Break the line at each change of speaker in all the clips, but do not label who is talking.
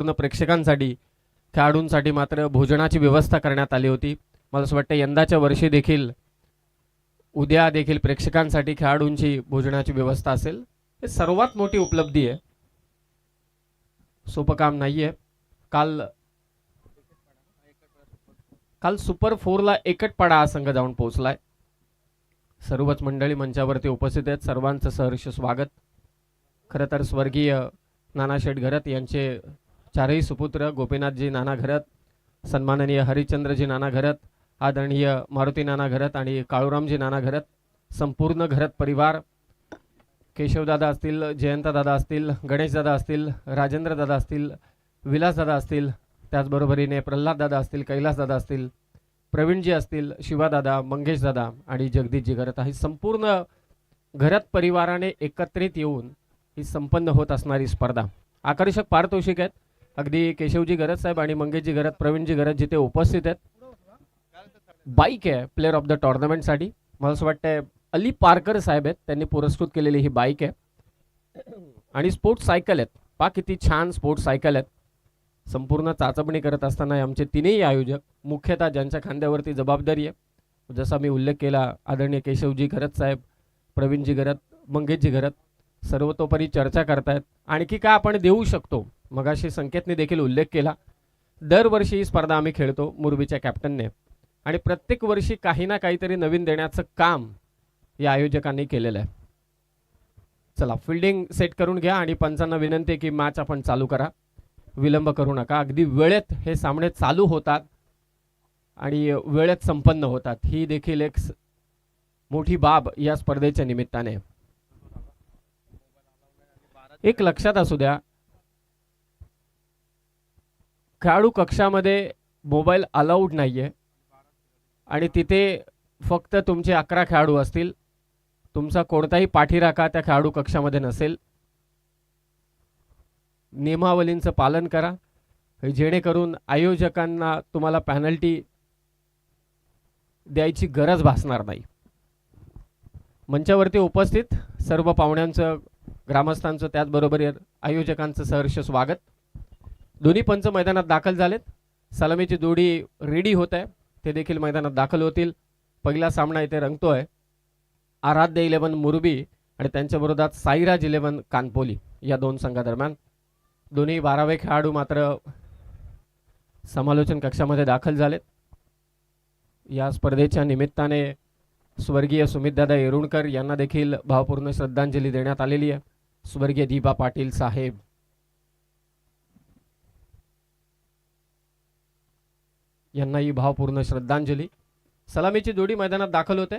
पूर्ण प्रेक्षकांसाठी खेळाडूंसाठी मात्र भोजनाची व्यवस्था करण्यात आली होती. मला असं वाटतं यंदाच्या वर्षी देखील उद्या देखील प्रेक्षकांसाठी खेळाडूंची भोजनाची व्यवस्था असेल. हे सर्वात मोठी उपलब्धी आहे, सोपं काम नाहीये. काल सुपर 4ला एकटपाडा हा संघ जाऊन पोहोचलाय. सर्वच मंडळी मंचावरती उपस्थित आहेत, सर्वांचं सहर्ष स्वागत. खरं तर स्वर्गीय नानाशेठ घरत यांचे चारही सुपुत्र गोपीनाथजी नाना घरत, सन्माननीय हरिश्चंद्रजी नाना घरत, आदरणीय मारुती नाना घरत आणि काळूरामजी नाना घरत, संपूर्ण घरत परिवार, केशवदादा असतील, जयंतदादा असतील, गणेशदादा असतील, राजेंद्रदादा असतील, विलासदादा असतील, त्याचबरोबरीने प्रल्हाददादा असतील, कैलासदादा असतील, प्रवीणजी असतील, शिवादादा, मंगेशदादा आणि जगदीशजी घरत, ही संपूर्ण घरत परिवाराने एकत्रित येऊन ही संपन्न होत असणारी स्पर्धा. आकर्षक पारितोषिक आहेत. अगदी केशवजी घरत साहेब आणि मंगेशजी घरत, प्रवीणजी घरत जिथे उपस्थित आहेत. बाईक आहे प्लेअर ऑफ द टुर्नामेंटसाठी. मला असं वाटतं अली पारकर साहेब आहेत, त्यांनी पुरस्कृत केलेली ही बाईक आहे. आणि स्पोर्ट्स सायकल आहेत. पहा किती छान स्पोर्ट्स सायकल आहेत. संपूर्ण चाचपणी करत असताना आमचे तीनही आयोजक, मुख्यतः ज्यांच्या खांद्यावरती जबाबदारी आहे, जसा मी उल्लेख केला, आदरणीय केशवजी घरत साहेब, प्रवीणजी घरत, मंगेशजी घरत, सर्वतोपरी चर्चा करतायत. आणखी काय आपण देऊ शकतो, मगाशी संकेतने देखील उल्लेख केला. दरवर्षी ही स्पर्धा आम्ही खेळतो मुरबीच्या कॅप्टनने, आणि प्रत्येक वर्षी काही ना काहीतरी नवीन देण्याचं काम या आयोजकांनी केलेलं आहे. चला फिल्डिंग सेट करून घ्या आणि पंचांना विनंती आहे की मॅच आपण चालू करा, विलंब करू नका. अगदी वेळेत हे सामने चालू होतात आणि वेळेत संपन्न होतात, ही देखील एक मोठी बाब या स्पर्धेच्या निमित्ताने. एक लक्षात असू द्या, खेळाडू कक्षामध्ये मोबाईल अलाउड नाहीये आणि तिथे फक्त तुमचे 11 खेळाडू असतील. तुमचा कोणताही पाठीराखा त्या खेळाडू कक्षामध्ये नसेल. नियमावलींचं पालन करा, जेणेकरून आयोजकांना तुम्हाला पेनल्टी द्यायची गरज भासणार नाही. मंचावरती उपस्थित सर्व पाहुण्यांचं, ग्रामस्थांचं, त्याचबरोबर आयोजकांचं सहर्ष स्वागत. दोन्ही पंच मैदानात दाखल झालेत. सलामीची जोडी रेडी होत आहे, ते देखील मैदानात दाखल होतील. पहिला सामना इथे रंगतोय आराध्य 11 मुरबी आणि त्यांच्या विरोधात साईराज 11 कानपोली या दोन संघादरम्यान. दोन्ही 12वे खेळाडू मात्र समालोचन कक्षामध्ये दाखल झालेत. या स्पर्धेच्या निमित्ताने स्वर्गीय सुमितदादा येरुणकर यांना देखील भावपूर्ण श्रद्धांजली देण्यात आलेली आहे. स्वर्गीय दीपा पाटील साहेब यांना ही भावपूर्ण श्रद्धांजली. सलामीची जोडी मैदानात दाखल होते.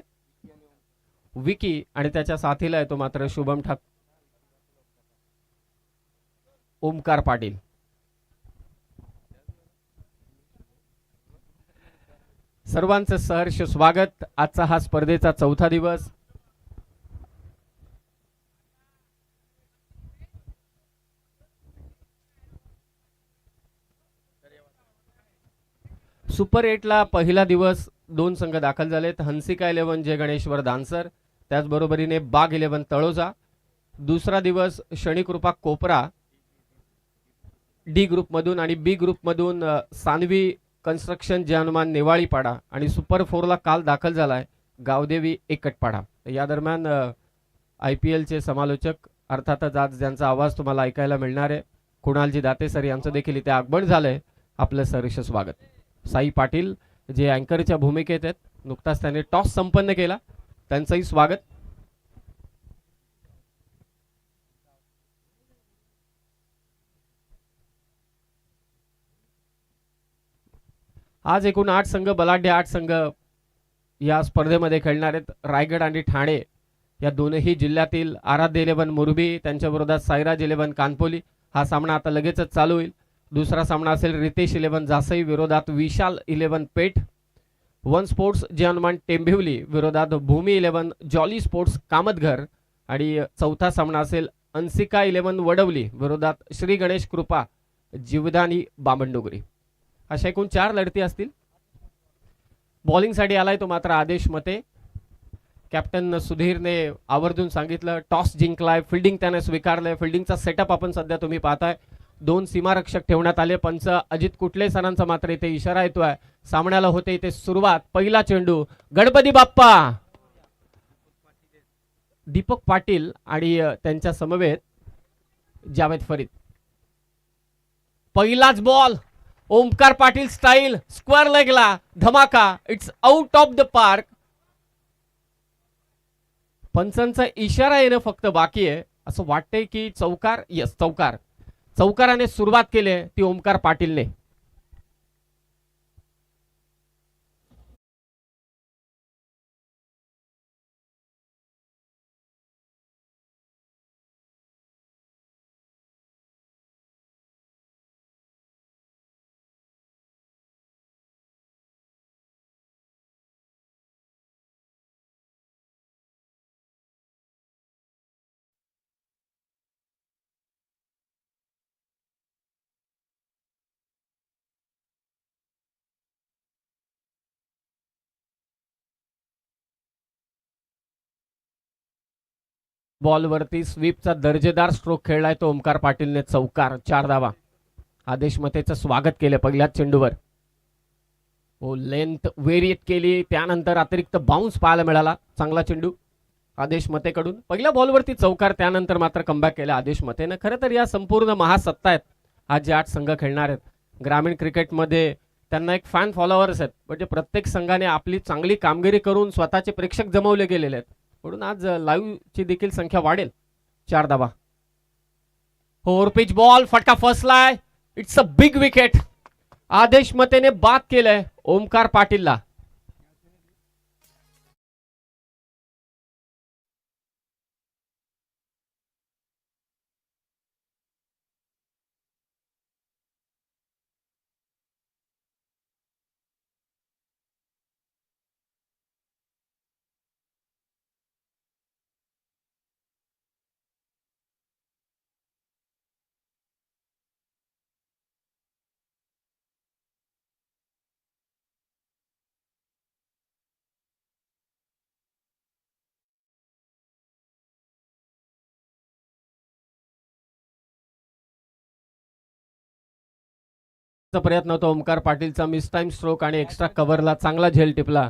विकी आणि त्याच्या साथीला आहे तो मात्र शुभम ठाक ओमकार पाटील. सर्वांचं सहर्ष स्वागत. आजचा हा स्पर्धेचा चौथा दिवस. सुपर 8ला पहिला दिवस 2 संघ दाखल झालेत. हंसिका 11 जय गणेश्वर दानसर, त्याचबरोबरीने बाग 11 तळोजा. दुसरा दिवस शनिकृपा कोपरा डी ग्रुपमधून आणि बी ग्रुपमधून सानवी कन्स्ट्रक्शन जय हनुमान नेवाळीपाडा, आणि सुपर 4ला काल दाखल झालाय गावदेवी एकटपाडा. या दरम्यान IPLचे समालोचक, अर्थातच आज ज्यांचा आवाज तुम्हाला ऐकायला मिळणार आहे, कुणालजी दाते सर यांचं देखील इथे आगमन झालंय. आपलं सहर्ष स्वागत. साई पाटील जे अँकरच्या भूमिकेत आहेत, नुकताच त्यांनी टॉस संपन्न केला, त्यांचंही स्वागत. आज एकूण 8 संघ, बलाढ्य 8 संघ या स्पर्धेमध्ये खेळणार आहेत. रायगड आणि ठाणे या दोनही जिल्ह्यातील आराध्य 11 मुरबी त्यांच्या विरोधात साईराज 11 कानपोली. हा सामना आता लगेचच चालू होईल. दुसरा सामना असेल रितेश 11 जासई विरोधात विशाल 11 पेठ. वन स्पोर्ट्स जय हनुमान टेंभिवली विरोधात भूमी 11 जॉली स्पोर्ट्स कामतघर. आणि चौथा सामना असेल अंसिका 11 वडवली विरोधात श्री गणेश कृपा जीवदानी बामणडोगरी. अशा एकूण 4 लढती असतील. बॉलिंगसाठी आलाय तो मात्र आदेश मते. कॅप्टन सुधीरने आवर्जून सांगितलं, टॉस जिंकलाय, फिल्डिंग त्याने स्वीकारलंय. फिल्डिंगचा सेटअप आपण सध्या तुम्ही पाहताय. 2 सीमारक्षक ठेवण्यात आले. पंच अजित कुटले सरांचा मात्र इथे इशारा येतोय. सामन्याला होते इथे सुरुवात. पहिला चेंडू गणपती बाप्पा, दीपक पाटील आणि त्यांच्या समवेत जावेद फरीद. पहिलाच ball Omkar Patil style, square लेगला धमाका. It's out of the park. पंचांचा इशारा येणं फक्त बाकी आहे. असं वाटतंय की चौकार. यस, चौकार. चौकाराने सुरुवात केली ती ओमकार पाटीलने. बॉलवरती स्वीपचा दर्जेदार स्ट्रोक खेळलाय तो ओमकार पाटीलने. चौकार, 4 धावा. आदेश मतेचं स्वागत केलं पहिल्याच चेंडूवर. हो, लेंथ वेरिएट केली, त्यानंतर अतिरिक्त बाउन्स पाहायला मिळाला. चांगला चेंडू आदेश मतेकडून. पहिल्या बॉलवरती चौकार, त्यानंतर मात्र कमबॅक केला आदेश मतेनं. खरं तर या संपूर्ण महासत्ता आहेत आज जे 8 संघ खेळणार आहेत. ग्रामीण क्रिकेटमध्ये त्यांना एक फॅन फॉलोअर्स आहेत. म्हणजे प्रत्येक संघाने आपली चांगली कामगिरी करून स्वतःचे प्रेक्षक जमवले गेलेले आहेत. म्हणून आज लाईव्ह ची देखील संख्या वाढेल. 4 धावा. फोर पिच बॉल, फटका फसलाय. It's a big wicket. Adesh मतेने बाद केलंय ओमकार पाटीलला. प्रयत्न होता ओमकार पाटीलचा. मिस टाइम स्ट्रोक आणि एक्स्ट्रा कव्हरला चांगला झेल टिपला.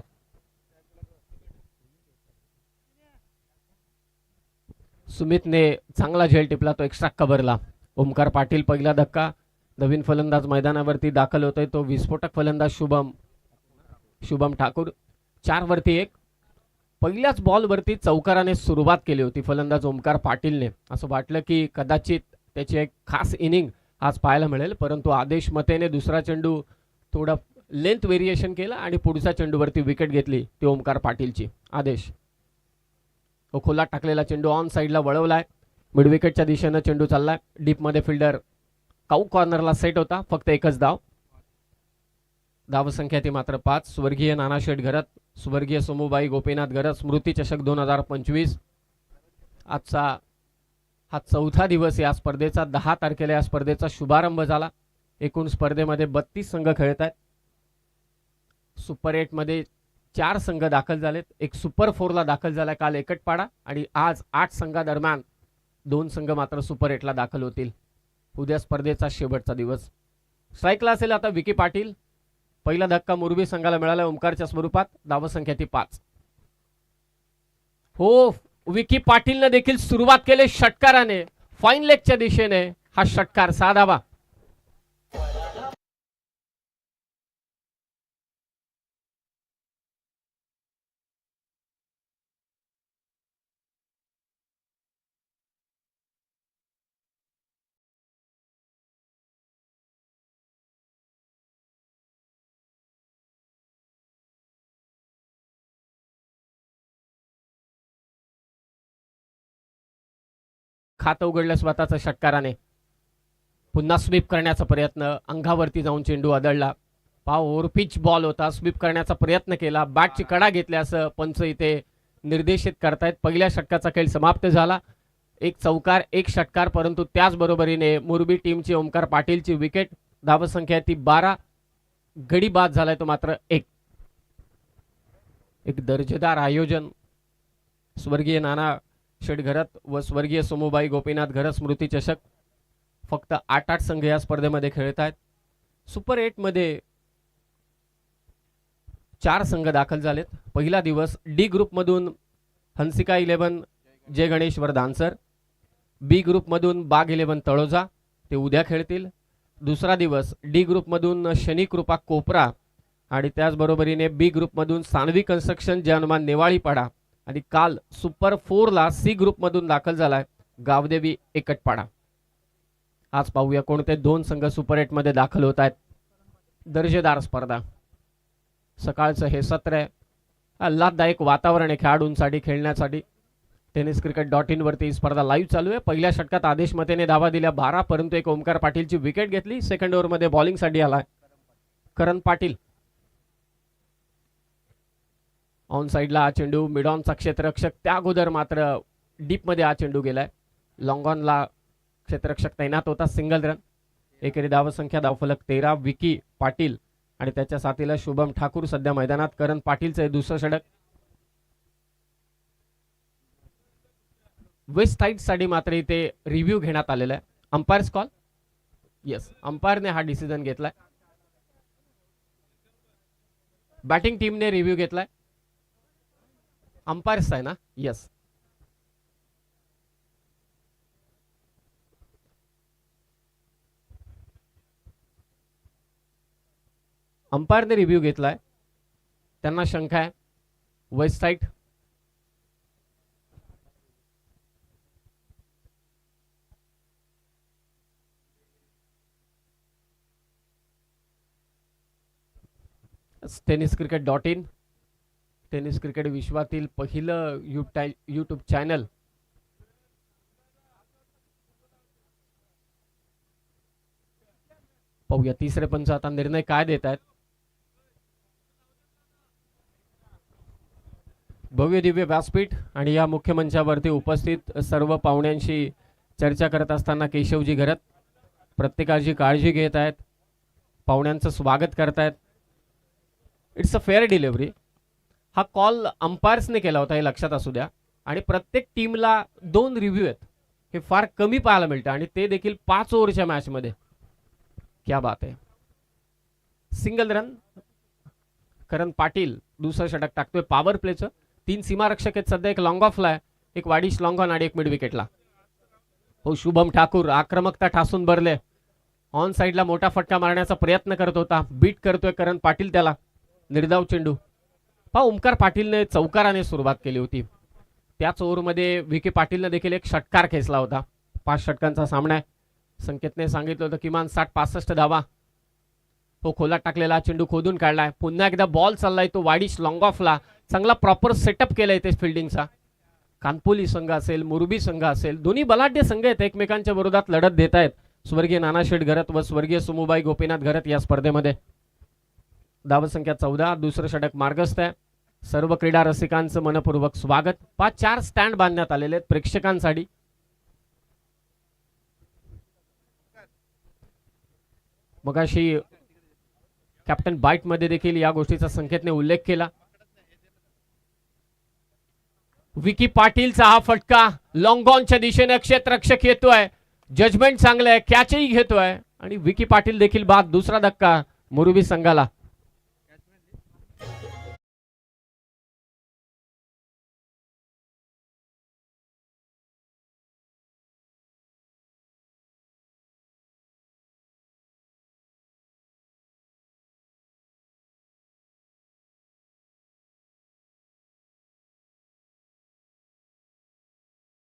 सुमितने चांगला झेल टिपला तो एक्स्ट्रा कव्हरला. ओमकार पाटील पहिला धक्का. नवीन फलंदाज मैदानावरती दाखल होतोय तो विस्फोटक फलंदाज शुभम ठाकूर. 4 वरती 1. पहिल्याच बॉलवरती चौकाराने सुरुवात केली होती फलंदाज ओमकार पाटीलने. असं वाटलं की कदाचित त्याची एक खास इनिंग आज पाहायला मिळेल, परंतु आदेश मतेने दुसरा चेंडू थोडा लेंथ व्हेरिएशन केला आणि पुढच्या चेंडूवरती विकेट घेतली ती ओमकार पाटीलची. आदेश खोला टाकलेला चेंडू ऑन साईडला वळवलाय. मिड विकेटच्या दिशेनं चेंडू चाललाय. डीप मध्ये फिल्डर काऊ कॉर्नरला सेट होता. फक्त एकच धाव. धावसंख्या ती मात्र 5. स्वर्गीय नानाशेठ घरत, स्वर्गीय सोमूबाई गोपीनाथ घरत स्मृती चषक 2025. आजचा हा 4था दिवस या स्पर्धेचा. 10 तारखेला या स्पर्धेचा शुभारंभ झाला. एकूण स्पर्धेमध्ये 32 संघ खेळत आहेत. सुपर 8 मध्ये 4 संघ दाखल झालेत. एक सुपर 4 ला दाखल झालाय काल एकटपाडा, आणि आज 8 संघादरम्यान 2 संघ मात्र सुपर 8 ला दाखल होतील. उद्या स्पर्धेचा शेवटचा दिवस. स्ट्राईकला असेल आता विकी पाटील. पहिला धक्का मुरबी संघाला मिळाला ओमकारच्या स्वरूपात. धावसंख्या ती 5. हो, विकी पाटीलने देखील सुरुवात केली षटकाराने. फाईन लेगच्या दिशेने हा षटकार. 6 धावा. खातं उघडलं स्वतःच्या षटकाराने. पुन्हा स्वीप करण्याचा प्रयत्न. अंगावरती जाऊन चेंडू आदळला. ओव्हर पिच बॉल होता. स्वीप करण्याचा प्रयत्न केला. बॅटची कडा घेतल्या असं पंच इथे निर्देशित करतायत. पहिल्या षटकाचा खेळ समाप्त झाला. एक चौकार, एक षटकार, परंतु त्याच बरोबरीने मुरबी टीमची ओमकार पाटीलची विकेट. धावसंख्या ती 12. गडी बाद झालाय तो मात्र 1. एक दर्जेदार आयोजन. स्वर्गीय नाना शेठ घरत व स्वर्गीय सोमूबाई गोपीनाथ घरत स्मृती चषक फक्त 8 संघ या स्पर्धेमध्ये खेळत आहेत. सुपर 8 मध्ये 4 संघ दाखल झालेत. पहिला दिवस डी ग्रुप मधून हंसिका 11 जय गणेश्वर दानसर, बी ग्रुप मधून बाग 11 तळोजा, ते उद्या खेळतील. दुसरा दिवस डी ग्रुप मधून शनी कृपा कोपरा आणि त्याचबरोबरीने बी ग्रुप मधून सानवी कन्स्ट्रक्शन जय हनुमान नेवाळीपाडा. आणि काल सुपर 4 ला सी ग्रुप मधून दाखल झालाय गावदेवी एकटपाडा. आज पाहूया कोणते 2 संघ सुपर 8 मध्ये दाखल होत आहेत. दर्जेदार स्पर्धा, सकाळचं हे सत्र आहे. आल्हाददायक वातावरण आहे खेळाडूंसाठी खेळण्यासाठी. tenniscricket.in वरती स्पर्धा लाईव्ह चालू आहे. पहिल्या षटकात आदेश मतेने धावा दिल्या 12, परंतु एक ओमकार पाटीलची विकेट घेतली. सेकंड ओव्हर मध्ये बॉलिंगसाठी आलाय करण पाटील. ऑन साइडला हा चेंडू मिड ऑनचा क्षेत्ररक्षक, त्या अगोदर मात्र डीप मध्ये हा चेंडू गेलाय. लॉंग ऑनला क्षेत्ररक्षक तैनात होता. Single run. एकेरी धावसंख्या धावफलक 13. विकी पाटील आणि त्याच्या साथीला शुभम ठाकूर सध्या मैदानात. करण पाटीलचं हे दुसरं षटक. वेस्ट साइड साठी मात्र इथे रिव्ह्यू घेण्यात आलेला आहे. अंपायर्स कॉल, येस, अंपायरने हा डिसिजन घेतलाय. बॅटिंग टीमने रिव्ह्यू घेतलाय. अंपायर्स आहे ना, येस. अंपायरने रिव्ह्यू घेतलाय. त्यांना शंका आहे. West side tenniscricket.in, tennis cricket विश्वातील पहिलं यूट्यूब चॅनल. पाहूया तिसरे पंच आता निर्णय काय देत आहेत. भव्य दिव्य व्यासपीठ आणि या मुख्य मंचावरती उपस्थित सर्व पाहुण्यांशी चर्चा करत असताना केशवजी घरत प्रत्येकाची काळजी घेत आहेत. पाहुण्यांचं स्वागत करतायत. It's a fair delivery. हा कॉल अंपायर्सने केला होता हे लक्षात असू द्या. आणि प्रत्येक टीमला 2 रिव्ह्यू आहेत. हे फार कमी पाहायला मिळतं आणि ते देखील 5 ओव्हरच्या मॅच मध्ये. क्या बात आहे. Single run. करण पाटील दुसरं षटक टाकतोय पॉवर प्लेचं. 3 सीमारक्षक आहेत सध्या. एक लॉंग ऑफला आहे, एक वाडिश लॉंग ऑन आणि एक मिड विकेटला. हो, शुभम ठाकूर आक्रमकता ठासून भरले. ऑन साइडला मोठा फटका मारण्याचा प्रयत्न करत होता. बीट करतोय करण पाटील त्याला. निर्धाव चेंडू. ओमकार पाटीलने चौकाराने सुरुवात केली होती. त्याच ओव्हरमध्ये विकी पाटीलने देखील एक षटकार खेचला होता. 5 षटकांचा सामना आहे. संकेतने सांगितलं होतं किमान 60-65 धावा. तो खोलात टाकलेला चेंडू खोदून काढलाय. पुन्हा एकदा बॉल चाललाय तो वाडिश लॉंग ऑफला. चांगला प्रॉपर सेटअप केलाय ते फिल्डिंगचा. कानपोली संघ असेल, मुरबी संघ असेल, दोन्ही बलाढ्य संघ आहेत, एकमेकांच्या विरोधात लढत देत आहेत. स्वर्गीय नानाशेठ घरत व स्वर्गीय सुमुबाई गोपीनाथ घरत या स्पर्धेमध्ये. धावसंख्या 14. दुसरं षटक मार्गस्थ आहे. सर्व क्रीडा रसिकांचं मनपूर्वक स्वागत. 4 स्टँड बांधण्यात आलेले आहेत प्रेक्षकांसाठी. मगाशी कॅप्टन बाईट मध्ये देखील या गोष्टीचा संकेतने उल्लेख केला. विकी पाटीलचा हा फटका लॉंग ऑनच्या दिशेने क्षेत्ररक्षक येतोय. जजमेंट चांगलं आहे. कॅचही घेतोय आणि विकी पाटील देखील बाद. दुसरा धक्का मुरबी संघाला.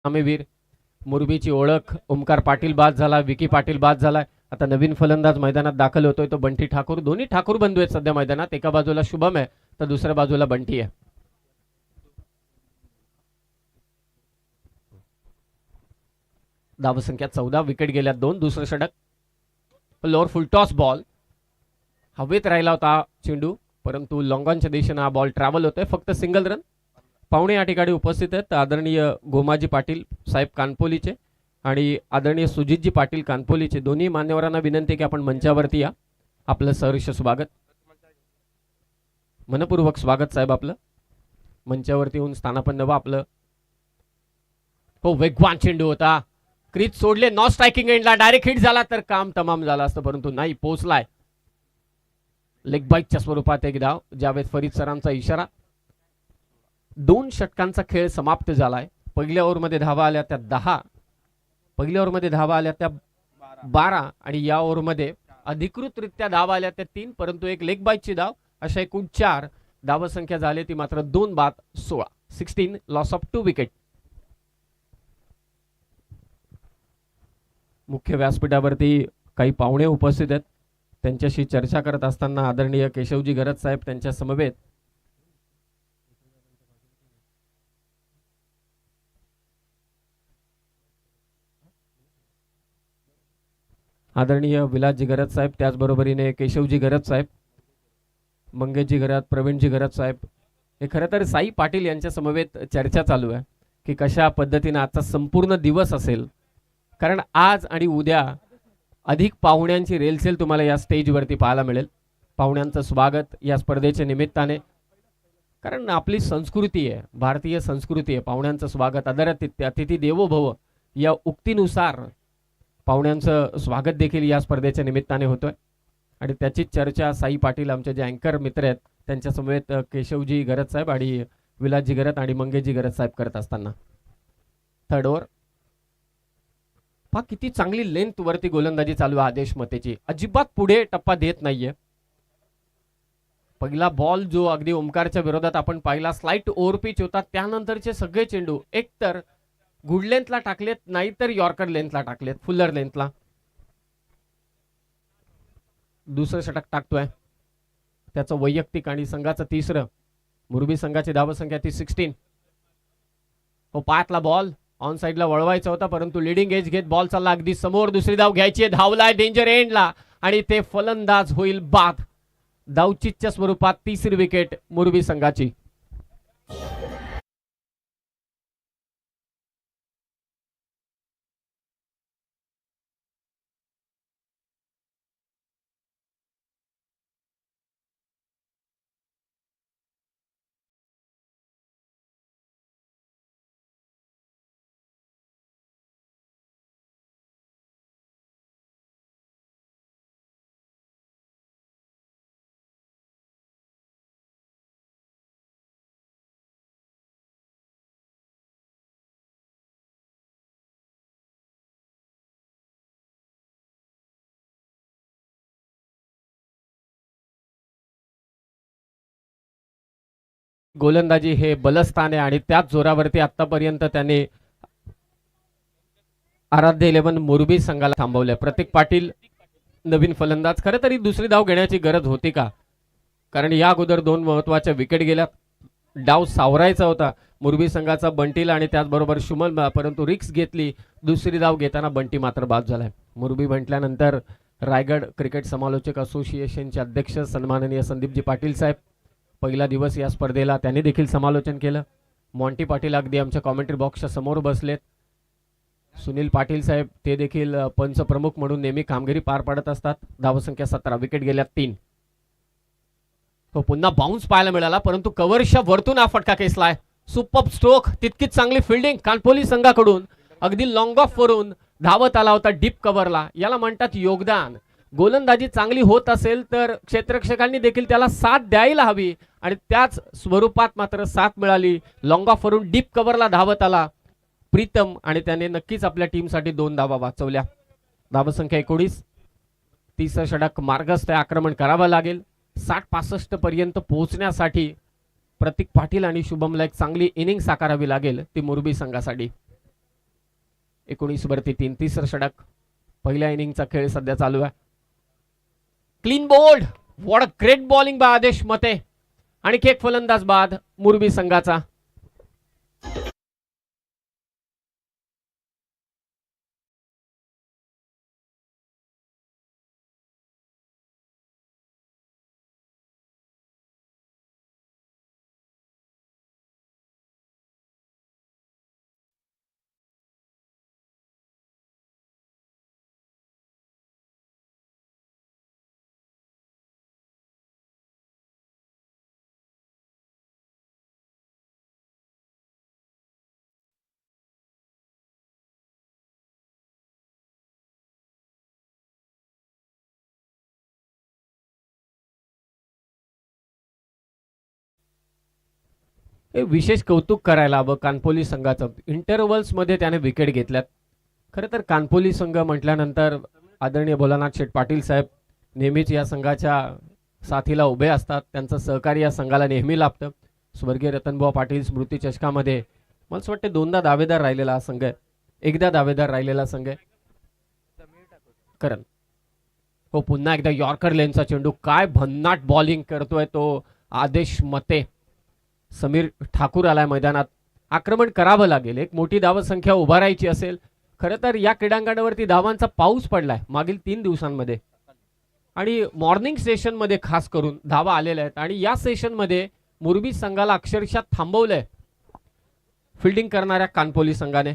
वीर मुरबीची ओळख ओमकार पाटील बाद झाला. विकी पाटील बाद झाला. आता नवीन फलंदाज मैदानात दाखल होतोय तो बंटी ठाकूर. दोन्ही ठाकूर बंधू आहेत सध्या मैदानात. एका बाजूला शुभम आहे तर दुसऱ्या बाजूला बंटी आहे. धावसंख्या 14. विकेट गेल्या 2. दुसरं षटक. लोअर फुल टॉस बॉल. हवेत राहिला होता चेंडू परंतु लॉंगॉनच्या दिशेने हा बॉल ट्रॅव्हल होतोय. फक्त सिंगल रन. पाहुणे या ठिकाणी उपस्थित आहेत. आदरणीय गोमाजी पाटील साहेब कानपोलीचे आणि आदरणीय सुजितजी पाटील कानपोलीचे. दोन्ही मान्यवरांना विनंती की आपण मंचावरती या. आपलं सहर्ष स्वागत. मनपूर्वक स्वागत साहेब आपलं. मंचावरती येऊन स्थानापन्न व्हा आपलं. हो, वेगवान चेंडू होता. क्रीज सोडले, नॉन स्ट्रायकिंग एंडला डायरेक्ट हिट झाला तर काम तमाम झालं असतं, परंतु नाही पोहोचलाय. लेग बाईकच्या स्वरूपात एक धाव. जावेद फरीद सरांचा इशारा. 2 षटकांचा खेळ समाप्त झालाय. पहिल्या ओव्हरमध्ये धावा आल्या त्या 10, पहिल्या ओव्हरमध्ये धावा आल्या त्या 12 आणि या ओव्हरमध्ये अधिकृतरित्या धावा आल्या त्या 3, परंतु एक लेग बाईकची धाव, अशा एकूण 4 धावसंख्या झाली ती मात्र 2 बाद 16. 16 लॉस ऑफ 2 विकेट. मुख्य व्यासपीठावरती काही पाहुणे उपस्थित आहेत. त्यांच्याशी चर्चा करत असताना आदरणीय केशवजी गरज साहेब त्यांच्या समवेत आदरणीय विलासजी गरज साहेब, त्याचबरोबरीने केशवजी गरज साहेब, मंगेशजी गरज, प्रवीणजी गरज साहेब, हे खरं तर साई पाटील यांच्या समवेत चर्चा चालू आहे की कशा पद्धतीने आजचा संपूर्ण दिवस असेल. कारण आज आणि उद्या अधिक पाहुण्यांची रेलसेल तुम्हाला या स्टेजवरती पाहायला मिळेल. पाहुण्यांचं स्वागत या स्पर्धेच्या निमित्ताने, कारण आपली संस्कृती आहे, भारतीय संस्कृती आहे, पाहुण्यांचं स्वागत, आदरातिथ्य अतिथी देवो भव या उक्तीनुसार पाहुण्यांचं स्वागत देखील या स्पर्धेच्या निमित्ताने होतोय. आणि त्याचीच चर्चा साई पाटील आमचे जे अँकर मित्र आहेत त्यांच्या समवेत केशवजी गरज साहेब आणि विलासजी गरज आणि मंगेशजी गरज साहेब करत असताना. थर्ड ओव्हर पहा किती चांगली लेंथ वरती गोलंदाजी चालू आहे आदेश मतेची, अजिबात पुढे टप्पा देत नाहीये. पहिला बॉल जो अगदी ओमकारच्या विरोधात आपण पाहिला, स्लाइट ओव्हर पिच होता, त्यानंतरचे सगळे चेंडू एकतर गुड लेंथला टाकलेत, नाहीतर यॉर्कर लेंथला टाकलेत, फुल्लर लेंथला. दुसरं षटक टाकतोय, त्याचं वैयक्तिक आणि संघाचं तिसरं. मुरबी संघाची धावसंख्या ती 16. हो, पायातला बॉल ऑन साइडला वळवायचा होता, परंतु लिडिंग एज घेत बॉल चालला अगदी समोर, दुसरी धाव घ्यायची आहे, धावलाय डेंजर एंडला आणि ते फलंदाज होईल बाद. धावचीच्या स्वरूपात तिसरी विकेट मुरबी संघाची. गोलंदाजी हे बलस्थान आहे आणि त्याच जोरावरती आतापर्यंत त्याने आराध्य 11 मुरबी संघाला थांबवलंय. प्रतीक पाटील नवीन फलंदाज. खरं तरी दुसरी धाव घेण्याची गरज होती का, कारण या अगोदर 2 महत्वाच्या विकेट गेल्यात. डाव सावरायचा होता मुरबी संघाचा बंटीला आणि त्याचबरोबर शुमल, परंतु रिक्स घेतली. दुसरी धाव घेताना बंटी मात्र बाद झालाय. मुरबी म्हटल्यानंतर रायगड क्रिकेट समालोचक असोसिएशनचे अध्यक्ष सन्माननीय संदीपजी पाटील साहेब, पहिला दिवस या स्पर्धेला त्यांनी देखील समालोचन केलं. मॉन्टी पाटील अगदी आमच्या कॉमेंट्री बॉक्सच्या समोर बसलेत. सुनील पाटील साहेब ते देखील पंच प्रमुख म्हणून नेहमी कामगिरी पार पाडत असतात. धावसंख्या 17, विकेट गेल्यात 3. तो पुन्हा बाउन्स पाहायला मिळाला, परंतु कव्हरच्या वरतून हा फटका खेचलाय. सुपर स्ट्रोक, तितकीच चांगली फिल्डिंग कानपोली संघाकडून, अगदी लॉंग ऑफ वरून धावत आला होता डीप कव्हरला. याला म्हणतात योगदान. गोलंदाजी चांगली होत असेल तर क्षेत्ररक्षकांनी देखील त्याला साथ द्यायला हवी आणि त्याच स्वरूपात मात्र साथ मिळाली. लॉंग ऑफ वरून डीप कव्हरला धावत आला प्रीतम आणि त्याने नक्कीच आपल्या टीमसाठी 2 धावा वाचवल्या. धावसंख्या 19. तिसरं षटक मार्गस्थ आक्रमण करावं लागेल. 60-65 पर्यंत पोहोचण्यासाठी प्रतीक पाटील आणि शुभमला एक चांगली इनिंग साकारावी लागेल ती मुरबी संघासाठी. 19 वरती 3. तिसरं षटक. पहिल्या इनिंगचा खेळ सध्या चालू आहे. Clean bowled, what a great bowling bye आदेश मते. आणि एक फलंदाज बाद मुरबी संघाचा. हे विशेष कौतुक करायला हवं कानपोली संघाचं. इंटरव्हल्समध्ये त्याने विकेट घेतल्यात. खरं तर कानपोली संघ म्हटल्यानंतर आदरणीय भोलानाथ शेठ पाटील साहेब नेहमीच या संघाच्या साथीला उभे असतात. त्यांचं सहकार्य या संघाला नेहमी लाभतं. स्वर्गीय रतनभाऊ पाटील स्मृती चषकामध्ये मला असं वाटतं दोनदा दावेदार राहिलेला हा संघ आहे. एकदा दावेदार राहिलेला संघ आहे. करण हो, पुन्हा एकदा यॉर्कर लेनचा चेंडू. काय भन्नाट बॉलिंग करतोय तो आदेश मते. समीर ठाकूर आलाय मैदानात. आक्रमण करावं लागेल. एक मोठी धावसंख्या उभारायची असेल. खरं तर या क्रीडांगणावरती धावांचा पाऊस पडलाय मागील 3 दिवसांमध्ये आणि मॉर्निंग सेशनमध्ये खास करून धावा आलेल्या आहेत. आणि या सेशनमध्ये मुरबी संघाला अक्षरशः थांबवलंय फिल्डिंग करणाऱ्या कानपोली संघाने.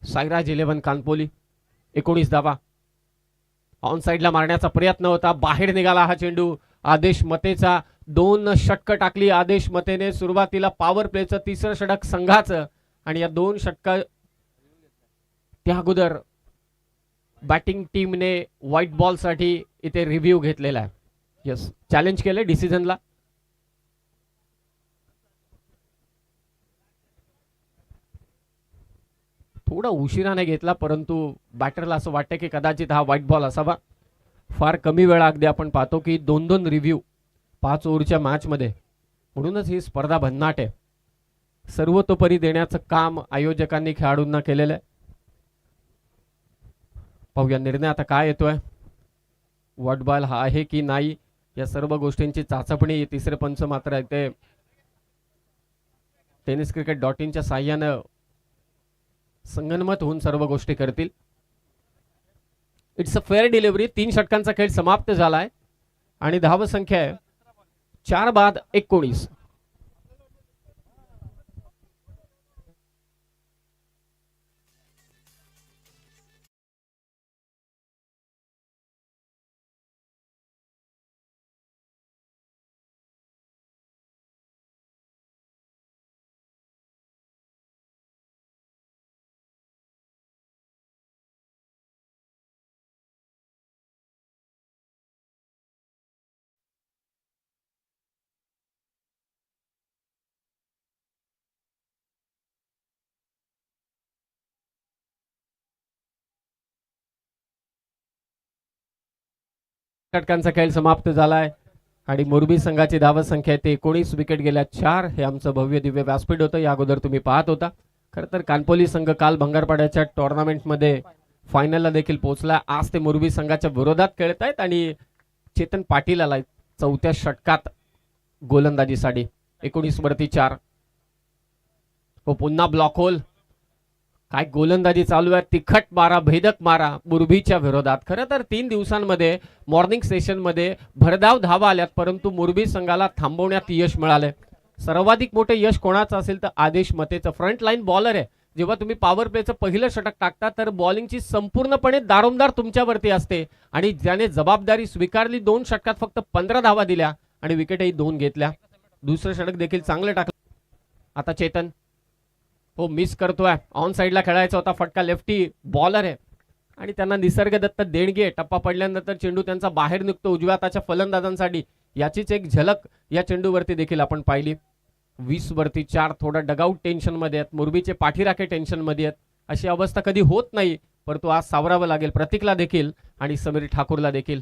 साईराज 11 कानपोली 19 धावा. ऑन साइडला मारण्याचा प्रयत्न होता, बाहेर निघाला हा चेंडू. आदेश मतेचा 2 षटकं टाकली आदेश मतेने. सुरुवातीला पॉवर प्लेचं 3रं षटक संघाचं आणि या 2 षटका त्या अगोदर बॅटिंग टीमने व्हाईट बॉल साठी इथे रिव्ह्यू घेतलेला आहे. यस, चॅलेंज केलंय डिसिजनला. थोडा उशिराने घेतला, परंतु बॅटरला असं वाटतं की कदाचित हा व्हाईट बॉल असावा. फार कमी वेळा अगदी आपण पाहतो की 2-2 रिव्ह्यू 5 ओव्हरच्या मॅचमध्ये. म्हणूनच ही स्पर्धा भन्नाट आहे. सर्वतोपरी देण्याचं काम आयोजकांनी खेळाडूंना केलेलं आहे. पाहूया निर्णय आता काय येतोय. व्हाईट बॉल हा आहे की नाही या सर्व गोष्टींची चाचपणी तिसरे पंच मात्र इथे tenniscricket.in च्या साहाय्यानं संगनमत होऊन सर्व गोष्टी करतील. It's a fair delivery. 3 षटकांचा खेळ समाप्त झालाय आणि धावसंख्या आहे 4 बाद 19. षटकांचा खेळ समाप्त झालाय आणि मोरबी संघाची धावसंख्या आहे 19. विकेट गेल्या 4. हे आमचं भव्य दिव्य व्यासपीठ होतं. या अगोदर तुम्ही पाहत होता. खरं तर कानपोली संघ काल भंगारपाड्याच्या टुर्नामेंटमध्ये फायनलला देखील पोहोचला. आज ते मोरबी संघाच्या विरोधात खेळत आहेत आणि चेतन पाटील आलाय 4थ्या षटकात गोलंदाजीसाठी. 19 वरती 4. हो, पुन्हा ब्लॉक होल. काय गोलंदाजी चालू आहे. तिखट मारा, भेदक मारा मुरबीच्या विरोधात. खरं तर 3 दिवसांमध्ये मॉर्निंग सेशनमध्ये भरधाव धावा आल्यात, परंतु मुरबी संघाला थांबवण्यात यश मिळालंय. सर्वाधिक मोठे यश कोणाचं असेल तर आदेश मतेचं. फ्रंट लाईन बॉलर आहे. जेव्हा तुम्ही पॉवर प्लेचं पहिलं षटक टाकता तर बॉलिंगची संपूर्णपणे दारोमदार तुमच्यावरती असते आणि ज्याने जबाबदारी स्वीकारली. 2 षटकात फक्त 15 धावा दिल्या आणि विकेटही 2 घेतल्या. दुसरं षटक देखील चांगलं टाकलं. आता चेतन हो, मिस करतोय. ऑन साइडला खेळायचा होता. फटका लेफ्टी बॉलर आहे आणि त्यांना निसर्ग दत्त देणगी आहे. टप्पा पडल्यानंतर चेंडू त्यांचा बाहेर निघतो उजव्या हाताच्या फलंदाजांसाठी. याचीच एक झलक या चेंडूवरती देखील आपण पाहिली. 20 वरती 4. थोडा डगआउट टेन्शन मध्ये आहेत. मुरबीचे पाठीराखे टेन्शन मध्ये आहेत. अशी अवस्था कधी होत नाही, परंतु आज सावरावं लागेल प्रतीकला देखील आणि समीर ठाकूरला देखील.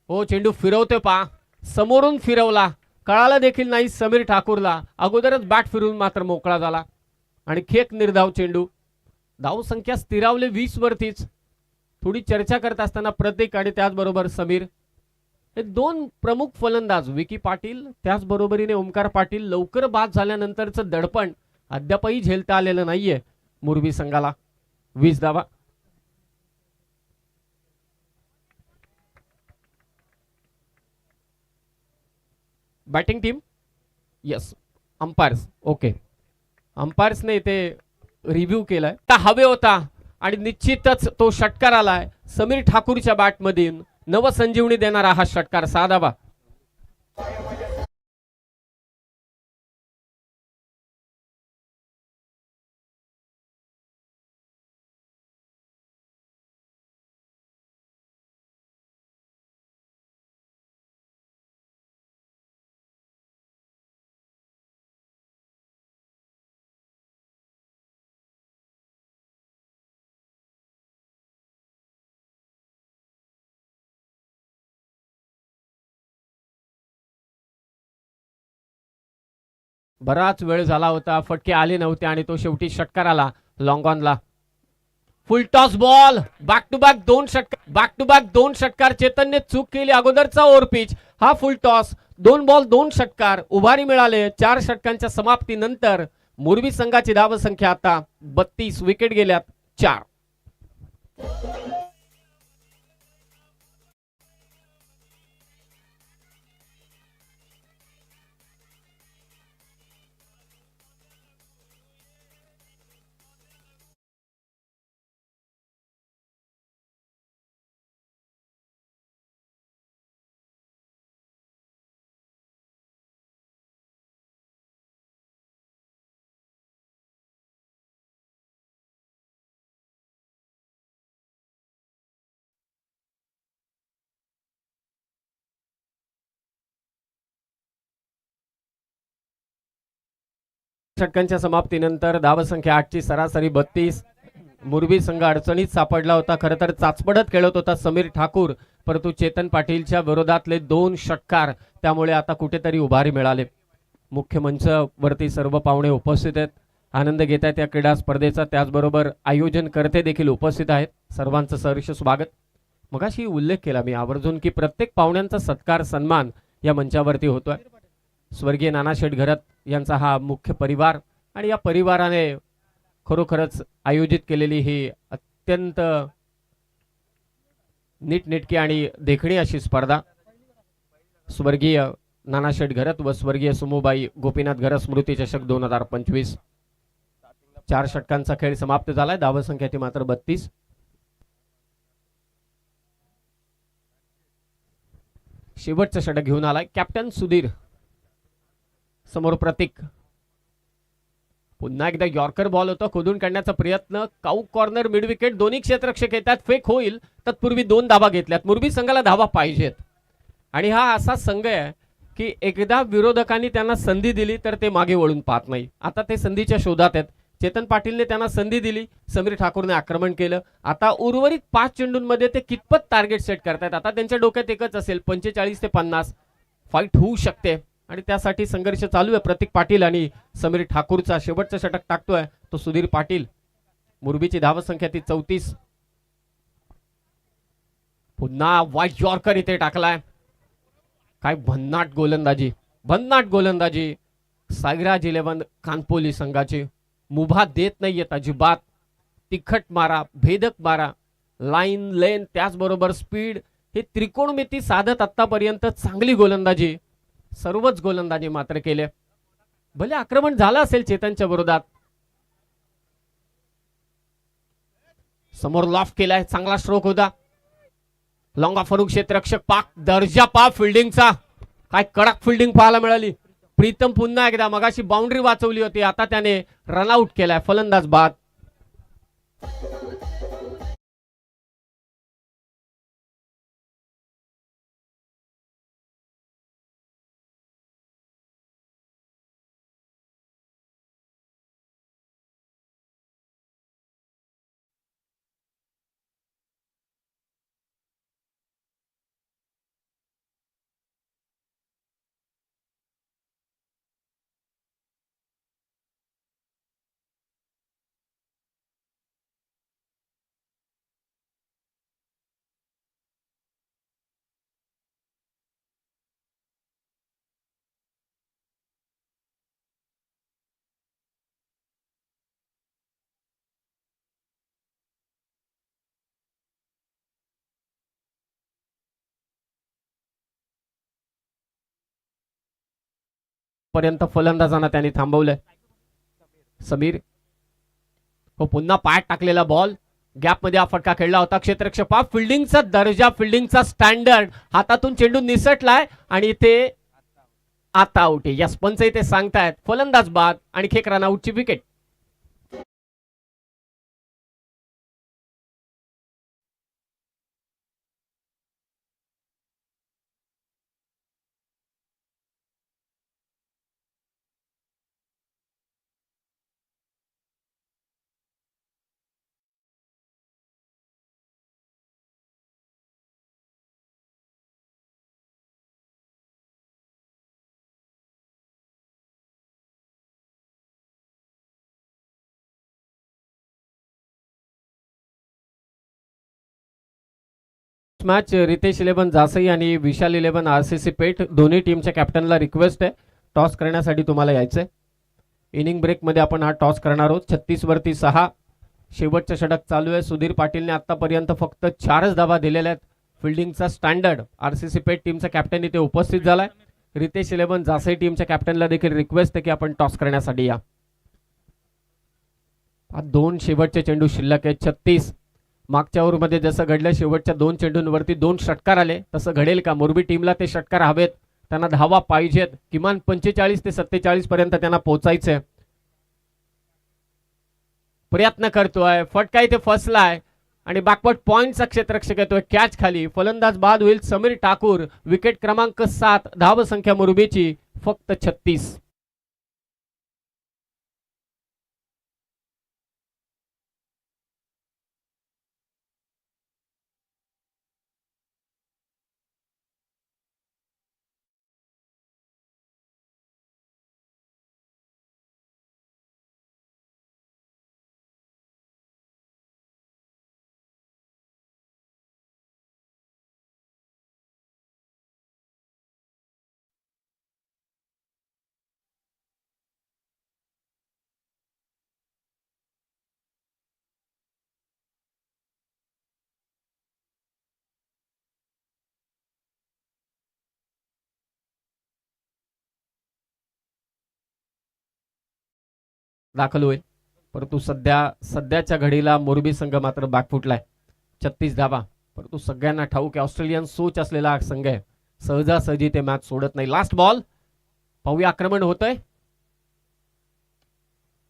हो, चेंडू फिरवतोय पा. समोरून फिरवला, कळाला देखील नाही समीर ठाकूरला. अगोदरच बॅट फिरून मात्र मोकळा झाला आणि खेक निर्धाव चेंडू. धाव संख्या स्थिरावले 20 वरतीच. थोडी चर्चा करत असताना प्रतीक आणि त्याचबरोबर समीर हे 2 प्रमुख फलंदाज विकी पाटील त्याचबरोबरीने ओमकार पाटील लवकर बाद झाल्यानंतरचं दडपण अद्यापही झेलता आलेलं नाहीये मुरबी संघाला. 20 धावा. Batting team yes, umpires okay. अंपायर्सने इथे रिव्ह्यू केलाय. हवे होता आणि निश्चितच तो षटकार आलाय समीर ठाकूरच्या बॅटमधून. नवसंजीवनी देणारा हा षटकार. 6 धावा. बराच वेळ झाला होता, फटके आले नव्हते आणि तो शेवटी षटकार आला लॉंग ऑनला. Full toss ball, back to back दोन षटकार. चेतनने चूक केली अगोदरचा ओव्हर पिच, हा फुल टॉस, 2 बॉल 2 षटकार, उभारी मिळाले. 4 षटकांच्या समाप्तीनंतर मुरबी संघाची धावसंख्या आता 32, विकेट गेल्यात 4. षटकांच्या समाप्तीनंतर धावसंख्या 8ची सरासरी 32. मुरबी संघ अडचणीत सापडला होता. खरं तर चाचपडत खेळत होता समीर ठाकूर, परंतु चेतन पाटीलच्या विरोधातले 2 षटकार, त्यामुळे आता कुठेतरी उभारी मिळाले. मुख्य मंच वरती सर्व पाहुणे उपस्थित आहेत, आनंद घेत आहेत या क्रीडा स्पर्धेचा. त्याचबरोबर आयोजनकर्ते देखील उपस्थित आहेत. सर्वांचं सहर्ष स्वागत. मगाशी उल्लेख केला मी आवर्जून की प्रत्येक पाहुण्यांचा सत्कार सन्मान या मंचावरती होतोय. स्वर्गीय नानाशेठ घरत यांचा हा मुख्य परिवार आणि या परिवाराने खरोखरच आयोजित केलेली ही अत्यंत नीटनेटकी आणि देखणी अशी स्पर्धा. स्वर्गीय नानाशेठ घरत व स्वर्गीय सुमुबाई गोपीनाथ घरत स्मृती चषक 2025. 4 षटकांचा खेळ समाप्त झालाय. धावसंख्या ती मात्र 32. शेवटचं षटक घेऊन आलाय कॅप्टन सुधीर. समोर प्रतीक. पुन्हा एकदा यॉर्कर बॉल होता, खोदून काढण्याचा प्रयत्न. काऊ कॉर्नर, मिड विकेट, दोन्ही क्षेत्ररक्षक येतात. फेक होईल. तत्पूर्वी 2 धावा घेतल्यात. मुरबी संघाला धावा पाहिजेत आणि हा असा संघ आहे की एकदा विरोधकांनी त्यांना संधी दिली तर ते मागे वळून पाहत नाही. आता ते संधीच्या शोधात आहेत. चेतन पाटीलने त्यांना संधी दिली, समीर ठाकूरने आक्रमण केलं. आता उर्वरित 5 चेंडूंमध्ये ते कितपत टार्गेट सेट करतायत. आता त्यांच्या डोक्यात एकच असेल, 45 ते 50 फाईट होऊ शकते आणि त्यासाठी संघर्ष चालू आहे. प्रतीक पाटील आणि समीर ठाकूरचा. शेवटचं षटक टाकतोय तो सुधीर पाटील. मुरबीची धावसंख्या ती 34. पुन्हा वाईट यॉर्कर इथे टाकलाय. काय भन्नाट गोलंदाजी, भन्नाट गोलंदाजी साईराज 11 कानपोली संघाची. मुभा देत नाहीयेत अजिबात. तिखट मारा, भेदक मारा, लाईन लेन त्याचबरोबर स्पीड, हे त्रिकोणमिती साधत आतापर्यंत चांगली गोलंदाजी सर्वच गोलंदाजी मात्र केले. भले आक्रमण झालं असेल चेतनच्या विरोधात. समोर लॉफ्ट केलाय, चांगला स्ट्रोक होता. लॉंगा फरुख क्षेत्ररक्षक पाक दर्जा पा फिल्डिंगचा. काय कडक फिल्डिंग पाहायला मिळाली. प्रीतम पुन्हा एकदा मगाशी बाउंड्री वाचवली होती, आता त्याने रनआउट केलाय. फलंदाज बाद. पर्यंत फलंदाजांना त्यांनी थांबवलंय. समीर हो, पुन्हा पायात टाकलेला बॉल, गॅप मध्ये हा फटका खेळला होता. क्षेत्ररक्षक पा फिल्डिंगचा दर्जा, फिल्डिंगचा स्टँडर्ड, हातातून चेंडू निसटलाय आणि इथे आता आउट आहे. यस पंच इथे सांगतायत फलंदाज बाद आणि एक रनआउटची विकेट. मॅच रितेश 11 जासई आणि विशाल 11 आरसीसी पेठ दोन्ही टीमच्या कॅप्टनला रिक्वेस्ट आहे टॉस करण्यासाठी तुम्हाला यायचंय. इनिंग ब्रेकमध्ये आपण हा टॉस करणार आहोत. 36 वरती 6. शेवटचं षटक चालू आहे. सुधीर पाटीलने आतापर्यंत फक्त 4च धावा दिलेल्या आहेत. फिल्डिंगचा स्टँडर्ड आरसीसी पेठ टीमचा कॅप्टन इथे उपस्थित झालाय. रितेश 11 जासई टीमच्या कॅप्टनला देखील रिक्वेस्ट आहे की आपण टॉस करण्यासाठी या. 2 शेवटचे चेंडू शिल्लक आहेत. 36. मागच्या ओव्हरमध्ये जसं घडलं शेवटच्या 2 चेंडूंवरती 2 षटकार आले तसं घडेल का? मोरबी टीमला ते षटकार हवेत. त्यांना धावा पाहिजेत. किमान 45 ते 47 पर्यंत त्यांना पोहोचायचंय. प्रयत्न करतोय. फटका इथे फसलाय आणि बॅकवर्ड पॉइंटचा क्षेत्ररक्षक येतोय. कॅच खाली. फलंदाज बाद होईल समीर ठाकूर. विकेट क्रमांक 7. धाव संख्या मोरबीची फक्त 36. दाखल होईल. परंतु सध्याच्या घडीला मोरबी संघ मात्र बॅकफुटलाय. 36 धावा. परंतु सगळ्यांना ठाऊक आहे ऑस्ट्रेलियन सोच असलेला हा संघ आहे. सहजासहजी ते मॅच सोडत नाही. Last ball. पाहूया आक्रमण होतंय.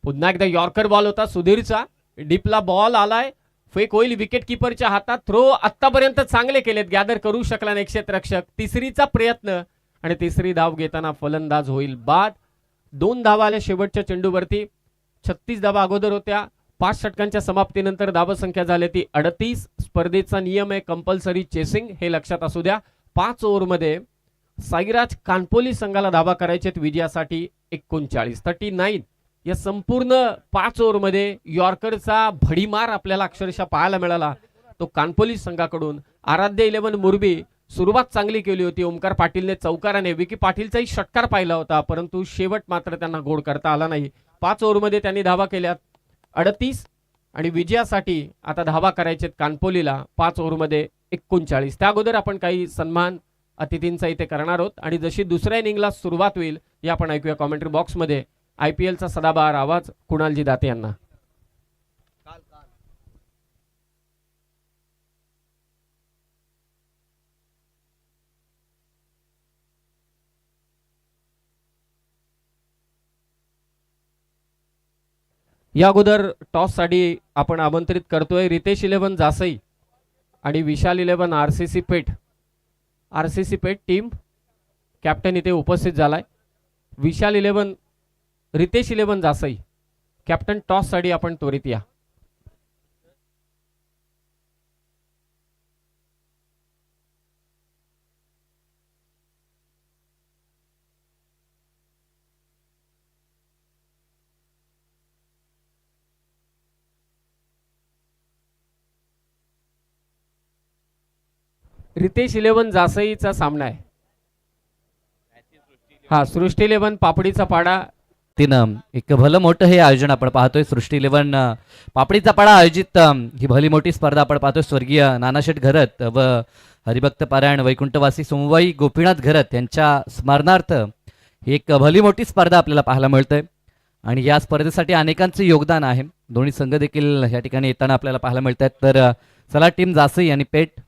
पुन्हा एकदा यॉर्कर बॉल होता सुधीरचा. डीपला बॉल आलाय. फेक होईल विकेट किपरच्या हातात. थ्रो आतापर्यंत चांगले केलेत. गॅदर करू शकला नाही क्षेत्ररक्षक. तिसरीचा प्रयत्न आणि तिसरी धाव घेताना फलंदाज होईल बाद. 2 धावा आल्या शेवटच्या चेंडूवरती. 36 धावा अगोदर होत्या. 5 षटकांच्या समाप्तीनंतर धावसंख्या झाली ती 38. स्पर्धेचा नियम आहे कंपल्सरी चेसिंग, हे लक्षात असू द्या. 5 ओव्हरमध्ये साईराज कानपोली संघाला धावा करायचे विजयासाठी 39. या संपूर्ण 5 ओव्हरमध्ये यॉर्करचा भडीमार आपल्याला अक्षरशः पाहायला मिळाला. तो कानपोली संघाकडून. आराध्य 11 मोरबी सुरुवात चांगली केली होती. ओमकार पाटीलने चौकाराने विकी पाटीलचाही षटकार पाहिला होता परंतु शेवट मात्र त्यांना गोड करता आला नाही. 5 ओव्हरमध्ये त्यांनी धावा केल्यात 38 आणि विजयासाठी आता धावा करायचे कानपोलीला 5 ओव्हरमध्ये 39. त्या अगोदर आपण काही सन्मान अतिथींचा इथे करणार आहोत आणि जशी दुसऱ्या इनिंगला सुरुवात होईल या आपण ऐकूया कॉमेंट्री बॉक्समध्ये. IPLचा सदाबहार आवाज कुणालजी दाते यांना. या अगोदर टॉस साठी आपण आमंत्रित करतोय रितेश 11 जासई आणि विशाल 11 आरसीसी पेठ. आरसीसी पेठ टीम कॅप्टन इथे उपस्थित झालाय. विशाल 11 रितेश 11 जासई कॅप्टन. टॉस साठी आपण त्वरित या. रितेश 11 जासईचा सामना आहे. हा सृष्टी 11 पापडीचा पाडा.
तिनं एक भलं मोठं हे आयोजन आपण पाहतोय. सृष्टी 11 पापडीचा पाडा आयोजित ही भली मोठी स्पर्धा आपण पाहतोय. स्वर्गीय नानाशेठ घरत व हरिभक्त पारायण वैकुंठवासी सोमवाई गोपीनाथ घरत यांच्या स्मरणार्थ ही एक भली मोठी स्पर्धा आपल्याला पाहायला मिळते आणि या स्पर्धेसाठी अनेकांचे योगदान आहे. दोन्ही संघ देखील या ठिकाणी येताना आपल्याला पाहायला मिळत आहेत. तर चला टीम जासई आणि पेठ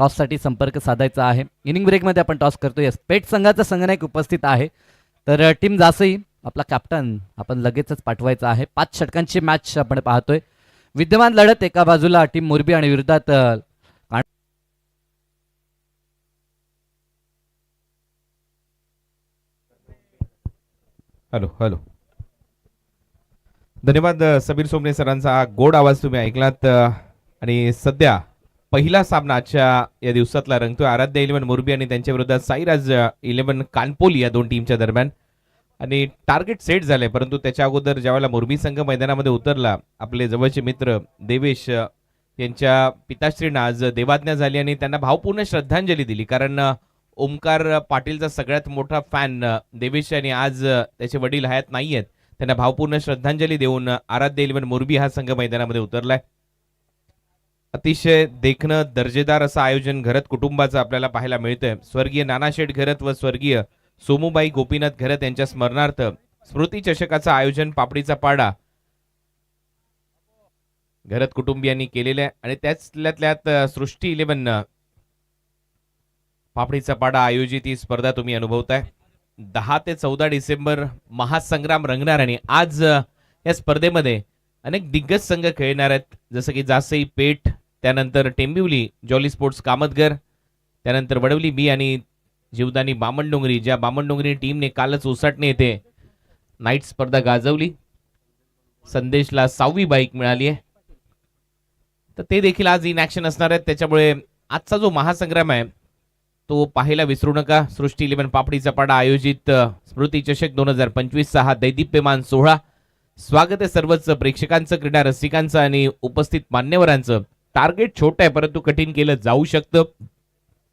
टॉससाठी संपर्क साधायचा आहे. इनिंग ब्रेकमध्ये आपण टॉस करतोय. पेठ संघाचा संघनायक उपस्थित आहे. तर टीम जासई आपला कॅप्टन आपण लगेचच पाठवायचा आहे. 5 षटकांची मॅच आपण पाहतोय. विद्यमान लढत एका बाजूला टीम मोरबी आणि विरोधात
हॅलो हॅलो. धन्यवाद समीर सोमने सरांचा हा गोड आवाज तुम्ही ऐकलात. आणि सध्या पहिला सामना आजच्या या दिवसातला रंगतोय. आराध्य 11 मोरबी आणि त्यांच्या विरोधात साईराज 11 कानपोली या दोन टीमच्या दरम्यान. आणि टार्गेट सेट झाले परंतु त्याच्या अगोदर ज्यावेळेला मोरबी संघ मैदानामध्ये उतरला आपले जवळचे मित्र देवेश यांच्या पिताश्रींना आज देवाज्ञा झाली आणि त्यांना भावपूर्ण श्रद्धांजली दिली. कारण ओमकार पाटीलचा सगळ्यात मोठा फॅन देवेश आणि आज त्याचे वडील हयात नाही आहेत. त्यांना भावपूर्ण श्रद्धांजली देऊन आराध्य इलेव्हन मोरबी हा संघ मैदानामध्ये उतरलाय. अतिशय देखणं दर्जेदार असं आयोजन घरत कुटुंबाचं आपल्याला पाहायला मिळतंय. स्वर्गीय नानाशेठ घरत व स्वर्गीय सोमूबाई गोपीनाथ घरत यांच्या स्मरणार्थ स्मृती चषकाचं आयोजन पापडीचा पाडा घरत कुटुंबियांनी केलेलं आहे आणि त्यातल्या त्यात सृष्टी 11 पापडीचा पाडा आयोजित ही स्पर्धा तुम्ही अनुभवताय. 10 ते 14 डिसेंबर महासंग्राम रंगणार आणि आज या स्पर्धेमध्ये अनेक दिग्गज संघ खेळणार आहेत. जसं की जासई पेठ, त्यानंतर टेंबिवली जॉली स्पोर्ट्स कामतगर, त्यानंतर वडवली बी आणि जीवदानी बामणडोंगरी. ज्या बामणडोंगरी टीमने कालच उसाटणे येथे नाईट स्पर्धा गाजवली. संदेशला 6वी बाईक मिळाली आहे, तर ते देखील आज इन ऍक्शन असणार आहेत. त्याच्यामुळे आजचा जो महासंग्राम आहे तो पाहायला विसरू नका. सृष्टी 11 पापडीचा पाडा आयोजित स्मृती चषक 2025 हा दैदिप्यमान सोहळा. स्वागत आहे सर्वच प्रेक्षकांचं, क्रीडा रसिकांचं आणि उपस्थित मान्यवरांचं. टार्गेट छोटं आहे परंतु कठीण केलं जाऊ शकतं.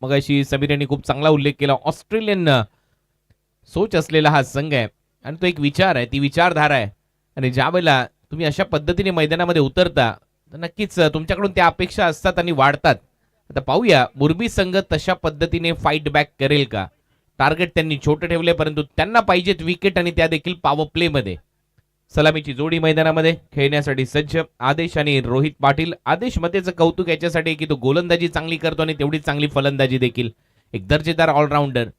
मग अशी समीर यांनी खूप चांगला उल्लेख केला. ऑस्ट्रेलियन सोच असलेला हा संघ आहे आणि तो एक विचार आहे, ती विचारधारा आहे. आणि ज्या वेळेला तुम्ही अशा पद्धतीने मैदानामध्ये उतरता तर नक्कीच तुमच्याकडून त्या अपेक्षा असतात आणि वाढतात. आता पाहूया मोरबी संघ तशा पद्धतीने फाईट बॅक करेल का. टार्गेट त्यांनी छोटे ठेवले परंतु त्यांना पाहिजेत विकेट आणि त्या देखील पॉवर प्ले मध्ये. सलामीची जोडी मैदानामध्ये खेळण्यासाठी सज्ज आदेश आणि रोहित पाटील. आदेश मतेचं कौतुक याच्यासाठी की तो गोलंदाजी चांगली करतो आणि तेवढीच चांगली फलंदाजी देखील. एक दर्जेदार ऑलराऊंडर.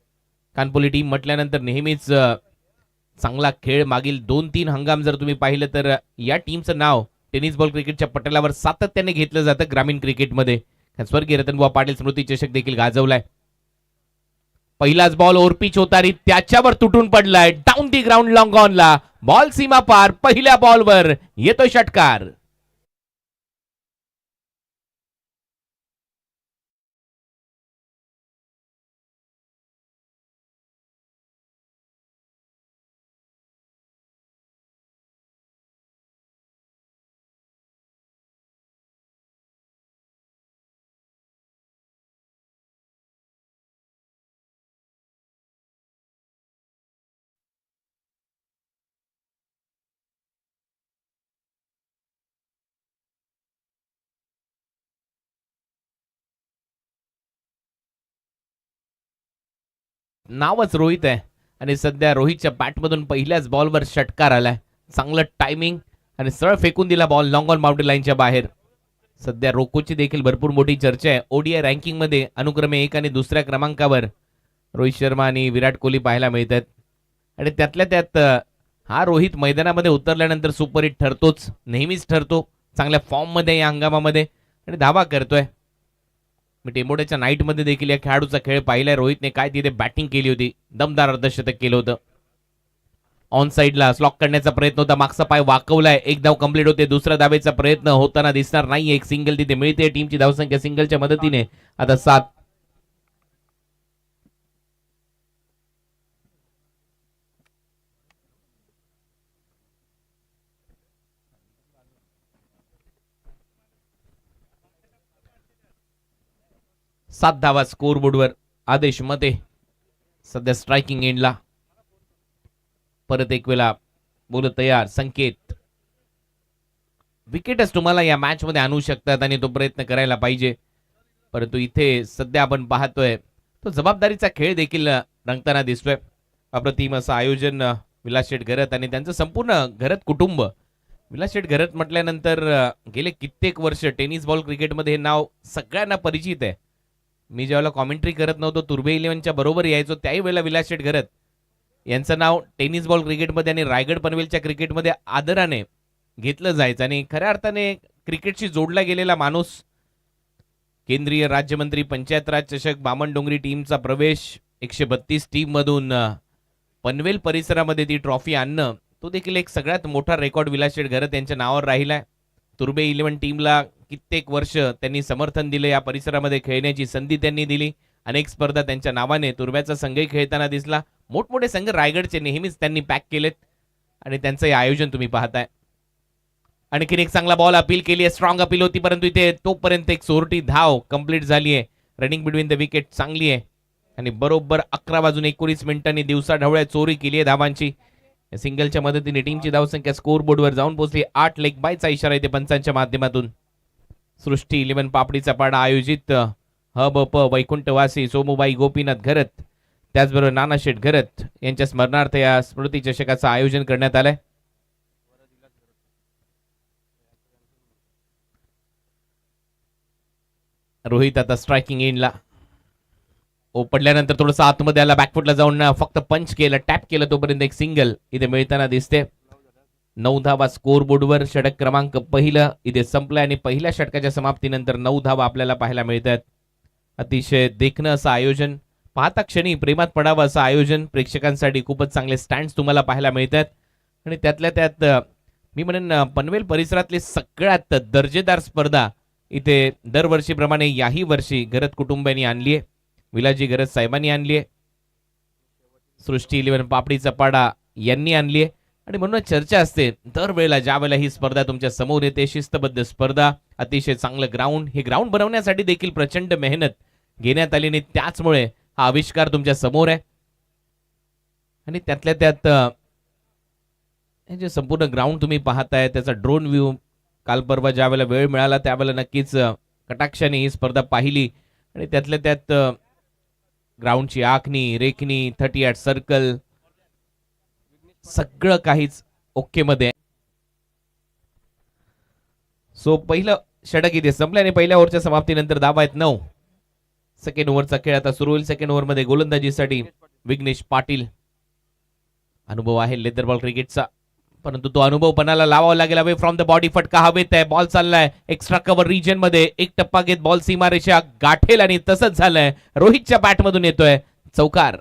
कानपोली टीम म्हटल्यानंतर नेहमीच चांगला खेळ. मागील 2-3 हंगाम जर तुम्ही पाहिलं तर या टीमचं नाव टेनिस बॉल क्रिकेटच्या पटलावर सातत्याने घेतलं जातं ग्रामीण क्रिकेटमध्ये. स्वर्गीय रतनबुवा पाटील स्मृती चषक देखील गाजवलाय. पहिलाच बॉल ओरपीच होता आणि त्याच्यावर तुटून पडलाय. डाऊन दी ग्राउंड लॉंग ऑनला बॉल सीमा पार. पहिल्या बॉलवर येतो षटकार. नावच रोहित आहे आणि सध्या रोहितच्या बॅटमधून पहिल्याच बॉलवर षटकार आलाय. चांगलं टायमिंग आणि सरळ फेकून दिला बॉल लॉंग ऑन बाउंड्री लाईनच्या बाहेर. सध्या रोकोची देखील भरपूर मोठी चर्चा आहे. ओडीआय रँकिंग मध्ये अनुक्रमे 1 आणि 2ऱ्या क्रमांकावर रोहित शर्मा आणि विराट कोहली पाहायला मिळतात. आणि त्यातल्या त्यात हा रोहित मैदानामध्ये उतरल्यानंतर सुपरहिट ठरतोच, नेहमीच ठरतो. चांगल्या फॉर्म मध्ये या हंगामामध्ये आणि धावा करतोय. मी टेंबोड्याच्या नाईटमध्ये देखील या खेळाडूचा खेळ पाहिलाय. रोहितने काय तिथे बॅटिंग केली होती, दमदार अर्धशतक केलं होतं. ऑन साईडला स्लॉक करण्याचा प्रयत्न होता, मागचा पाय वाकवलाय. एक धाव कंप्लीट होते. दुसऱ्या धावेचा प्रयत्न होताना दिसणार नाही. एक सिंगल तिथे मिळते. टीमची धावसंख्या सिंगलच्या मदतीने आता 7. धावा स्कोर बोर्डवर. आदेश मते सध्या स्ट्रायकिंग एंडला. परत एक वेळा बोलत तयार. संकेत विकेटच तुम्हाला या मॅच मध्ये आणू शकतात आणि तो प्रयत्न करायला पाहिजे. परंतु इथे सध्या आपण पाहतोय तो जबाबदारीचा खेळ देखील रंगताना दिसतोय. अप्रतिम असं आयोजन विलास शेठ घरत आणि त्यांचं संपूर्ण घरत कुटुंब. विलास शेठ घरत म्हटल्यानंतर गेले कित्येक वर्ष टेनिस बॉल क्रिकेटमध्ये हे नाव सगळ्यांना परिचित आहे. मी ज्यावेळेला कॉमेंट्री करत नव्हतो, तुर्बे 11च्या बरोबर यायचो, त्याही वेळेला विलास शेठ घरत यांचं नाव टेनिस बॉल क्रिकेटमध्ये आणि रायगड पनवेलच्या क्रिकेटमध्ये आदराने घेतलं जायचं. आणि खऱ्या अर्थाने क्रिकेटशी जोडला गेलेला माणूस. केंद्रीय राज्यमंत्री, पंचायत राज चषक, बामणडोंगरी टीमचा प्रवेश, 132 टीम मधून पनवेल परिसरामध्ये ती ट्रॉफी आणणं, तो देखील एक सगळ्यात मोठा रेकॉर्ड विलास शेठ घरत यांच्या नावावर राहिलाय. तुर्बे 11 टीमला कित्येक वर्ष त्यांनी समर्थन दिले. या परिसरामध्ये खेळण्याची संधी त्यांनी दिली. अनेक स्पर्धा त्यांच्या नावाने तुर्ब्याचा संघही खेळताना दिसला. मोठमोठे संघ रायगडचे नेहमीच त्यांनी पॅक केलेत आणि त्यांचं हे आयोजन तुम्ही पाहताय. आणखीन एक चांगला बॉल अपील केली आहे, स्ट्रॉंग अपील होती, परंतु इथे तोपर्यंत एक सोरटी धाव कंप्लीट झाली आहे. रनिंग बिटवीन द विकेट चांगली आहे आणि बरोबर 11:19 दिवसा ढवळ्या चोरी केली आहे धावांची. सिंगलच्या मदतीने टीमची धावसंख्या स्कोर बोर्डवर जाऊन पोहोचली 8. लेग बायचा इशारा इथे पंचांच्या माध्यमातून. सृष्टी 11 पापडीचा पाडा आयोजित हब प वैकुंठवासी सोमूबाई गोपीनाथ घरत त्याचबरोबर नानाशेठ घरत यांच्या स्मरणार्थ या स्मृती चषकाचं आयोजन करण्यात आलंय. रोहित आता स्ट्रायकिंग एंडला पडल्यानंतर थोडंसं आतमध्ये आला, बॅकफुटला जाऊन फक्त पंच केलं, टॅप केलं, तोपर्यंत एक सिंगल इथे मिळताना दिसते. 9 धावा स्कोर बोर्डवर. षटक क्रमांक पहिलं इथे संपलं आणि पहिल्या षटकाच्या समाप्तीनंतर 9 धावा आपल्याला पाहायला मिळतात. अतिशय देखणं असं आयोजन, पाहता क्षणी प्रेमात पडावं असं आयोजन. प्रेक्षकांसाठी खूपच चांगले स्टँड्स तुम्हाला पाहायला मिळतात आणि त्यातल्या त्यात मी म्हणेन पनवेल परिसरातली सगळ्यात दर्जेदार स्पर्धा इथे दरवर्षीप्रमाणे याही वर्षी घरत कुटुंबियांनी आणली आहे, विलाजी घरत साहेबांनी आणली आहे, सृष्टी 11 पापडीचा पाडा यांनी आणली आहे आणि म्हणून चर्चा असते दरवेळेला ज्या वेळेला ही स्पर्धा तुमच्या समोर येते. शिस्तबद्ध स्पर्धा, अतिशय चांगलं ग्राउंड, हे ग्राउंड बनवण्यासाठी देखील प्रचंड मेहनत घेण्यात आली आणि त्याचमुळे हा आविष्कार तुमच्या समोर आहे. आणि त्यातल्या त्यात हे जे संपूर्ण ग्राउंड तुम्ही पाहताय त्याचा ड्रोन व्ह्यू काल परवा ज्या वेळेला वेळ मिळाला त्यावेळेला नक्कीच कटाक्षाने ही स्पर्धा पाहिली आणि त्यातल्या त्यात ग्राउंडची आखणी, रेखणी, 38 सर्कल सगळं काहीच ओके मध्ये. सो पहिलं षटक इथे संपलं आणि पहिल्या ओव्हरच्या समाप्तीनंतर धावा आहेत 9. सेकंड ओव्हरचा खेळ आता सुरू होईल. सेकंड ओव्हर मध्ये गोलंदाजीसाठी विघ्नेश पाटील. अनुभव आहे लेदर बॉल क्रिकेटचा, परंतु तो अनुभव पणाला लावावा लागेल. अवे फ्रॉम द बॉडी फटका हवेत आहे, बॉल चाललाय एक्स्ट्रा कव्हर रिजन मध्ये, एक टप्पा घेत बॉल सीमारेषा गाठेल आणि तसंच झालंय. रोहितच्या बॅट मधून येतोय चौकार.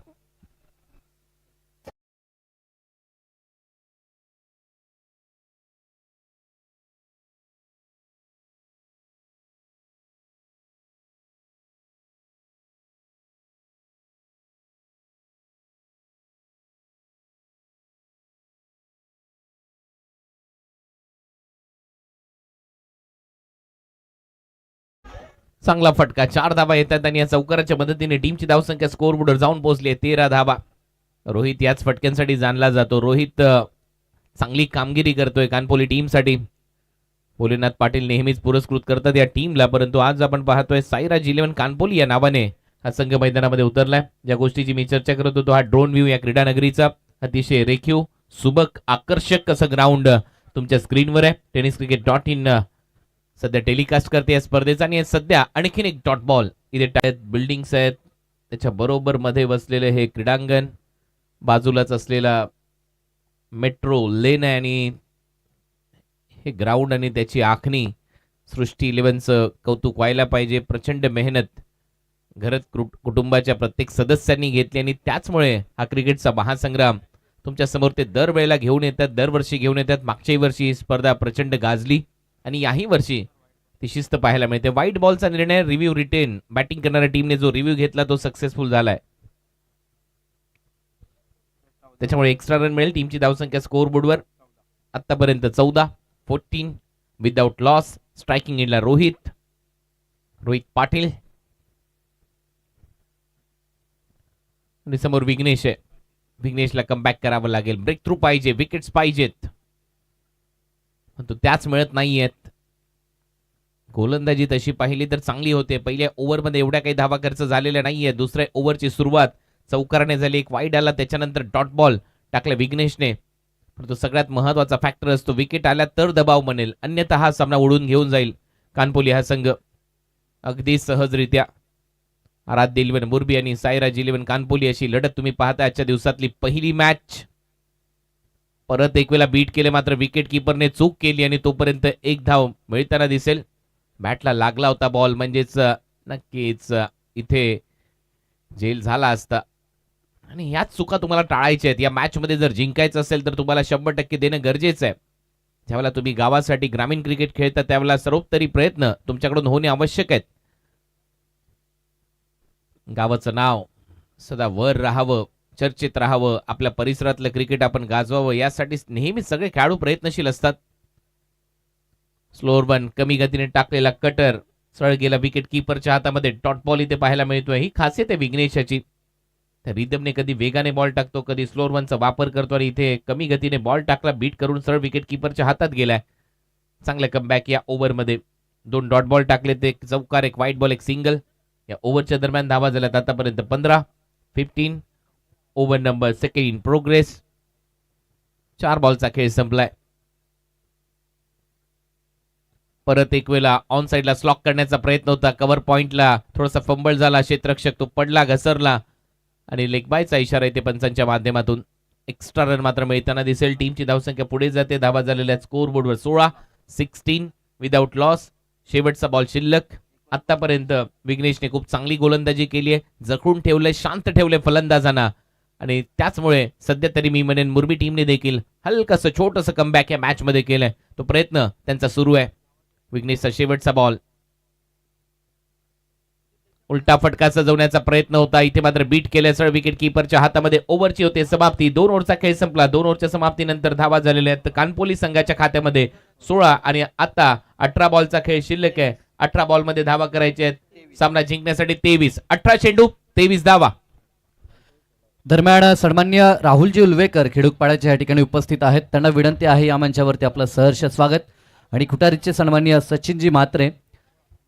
चांगला फटका, 4 धावा येतात आणि या चौकाराच्या मदतीने टीमची धावसंख्या स्कोर बोर्डवर जाऊन पोहोचली आहे 13 धावा. रोहित याच फटक्यांसाठी जाणला जातो. रोहित चांगली कामगिरी करतोय कानपोली टीमसाठी. भोलेनाथ पाटील नेहमीच पुरस्कृत करतात या टीमला, परंतु आज आपण पाहतोय साईराज 11 कानपोली या नावाने हा संघ मैदानामध्ये उतरलाय. ज्या गोष्टीची मी चर्चा करत होतो, हा ड्रोन व्ह्यू या क्रीडा नगरीचा, अतिशय रेखीव, सुबक, आकर्षक असं ग्राउंड तुमच्या स्क्रीनवर आहे. tenniscricket.in सध्या टेलिकास्ट करते या स्पर्धेचा आणि सध्या आणखीन एक डॉट बॉल इथे बिल्डिंग्स आहेत, त्याच्या बरोबर मध्ये बसलेले हे क्रीडांगण, बाजूलाच असलेला मेट्रो लेन आहे आणि हे ग्राउंड आणि त्याची आखणी सृष्टी 11चं कौतुक व्हायला पाहिजे. प्रचंड मेहनत घरत कुटुंबाच्या प्रत्येक सदस्यांनी घेतली आणि त्याचमुळे हा क्रिकेटचा महासंग्राम तुमच्या समोर ते दरवेळेला घेऊन येतात, दरवर्षी घेऊन येतात. मागच्याही वर्षी ही स्पर्धा प्रचंड गाजली आणि याही वर्षी ती शिस्त पाहायला मिळते. व्हाईट बॉलचा निर्णय, रिव्ह्यू रिटेन, बॅटिंग करणाऱ्या टीमने जो रिव्ह्यू घेतला तो सक्सेसफुल झालाय, त्याच्यामुळे एक्स्ट्रा रन मिळेल. टीमची धावसंख्या स्कोर बोर्डवर आतापर्यंत 14 विदाउट लॉस. स्ट्रायकिंग एंडला रोहित पाटील आणि समोर विघ्नेश आहे. विघ्नेशला कमबॅक करावं लागेल, ब्रेक थ्रू पाहिजे, विकेट्स पाहिजेत, परंतु त्याच मिळत नाहीयेत. गोलंदाजी तशी पाहिली तर चांगली होते. पहिल्या ओव्हरमध्ये एवढ्या काही धावा खर्च झालेल्या नाहीये. दुसऱ्या ओव्हरची सुरुवात चौकाराने झाली, एक वाईड आला, त्याच्यानंतर डॉट बॉल टाकला विघ्नेशने. परंतु सगळ्यात महत्वाचा फॅक्टर असतो विकेट आल्या तर दबाव बनेल, अन्यथा हा सामना उडून घेऊन जाईल कानपोली हा संघ अगदी सहजरित्या. आराध्य 11 मुरबी आणि साईराज 11 कानपोली अशी लढत तुम्ही पाहता. आजच्या दिवसातली पहिली मॅच. परत एक वेळा बीट केले, मात्र विकेट किपरने चूक केली आणि तोपर्यंत एक धाव मिळताना दिसेल. बॅटला लागला होता बॉल, म्हणजेच नक्कीच इथे जेल झाला असता आणि ह्याच चुका तुम्हाला टाळायच्या आहेत. या मॅच मध्ये जर जिंकायचं असेल तर तुम्हाला 100% देणं गरजेचं आहे. ज्यावेळेला तुम्ही गावासाठी ग्रामीण क्रिकेट खेळता त्यावेळेला सर्वोत्तरी प्रयत्न तुमच्याकडून होणे आवश्यक आहेत. गावाचं नाव सदा वर राहावं, चर्चेत राहावं, आपल्या परिसरातलं क्रिकेट आपण गाजवावं, यासाठी नेहमी सगळे खेळाडू प्रयत्नशील असतात. स्लोअर वन कमी गतीने टाकलेला कटर सरळ गेला विकेट कीपरच्या हातामध्ये. डॉट बॉल इथे पाहायला मिळतोय. ही खासियत आहे विघ्नेशाची. त्या रिदमने कधी वेगाने बॉल टाकतो, कधी स्लोअर वनचा वापर करतो आणि इथे कमी गतीने बॉल टाकला, बीट करून सरळ विकेट कीपरच्या हातात गेलाय. चांगलं कमबॅक या ओव्हरमध्ये. 2 डॉट बॉल टाकले, ते एक चौकार, एक व्हाईट बॉल, एक सिंगल. या ओव्हरच्या दरम्यान धावा झाल्यात आतापर्यंत 15. Over number 2 in progress. 4 बॉलचा खेळ संपलाय. परत एक वेळा ऑन साइडला स्लॉक करण्याचा प्रयत्न होता. कव्हर पॉइंटला थोडासा फंबल झाला. क्षेत्ररक्षक तो पडला, घसरला आणि लेग बायचा इशारा येते पंचांच्या माध्यमातून. एक्स्ट्रा रन मात्र मिळताना दिसेल. टीमची धावसंख्या पुढे जाते. धावा झालेल्या स्कोर बोर्डवर 16 विदाउट लॉस. शेवटचा बॉल शिल्लक. आतापर्यंत विघ्नेशने खूप चांगली गोलंदाजी केली आहे. जखडून ठेवलंय, शांत ठेवलंय फलंदाजांना आणि त्याचमुळे सध्या तरी मी म्हणेन मुरबी टीमने देखील हलकसं छोटंसं कमबॅक या मॅच मध्ये केलंय. तो प्रयत्न त्यांचा सुरू आहे. विघ्नेशचा शेवटचा बॉल. उलटा फटका सजवण्याचा प्रयत्न होता. इथे मात्र बीट केल्यासह विकेट कीपरच्या हातामध्ये. ओव्हरची होते समाप्ती. 2 ओव्हरचा खेळ संपला. 2 ओव्हरच्या समाप्तीनंतर धावा झालेल्या आहेत कानपोली संघाच्या खात्यामध्ये 16 आणि आता 18 बॉलचा खेळ शिल्लक आहे. 18 बॉलमध्ये धावा करायचे आहेत. सामना जिंकण्यासाठी 23. 18 चेंडू 23 धावा.
दरम्यान सन्मान्य राहुलजी उल्वेकर खिडूकपाड्याच्या या ठिकाणी उपस्थित आहेत. त्यांना विनंती आहे या मंचावरती आपलं सहर्ष स्वागत. आणि खुटारीचे सन्माननीय सचिनजी म्हात्रे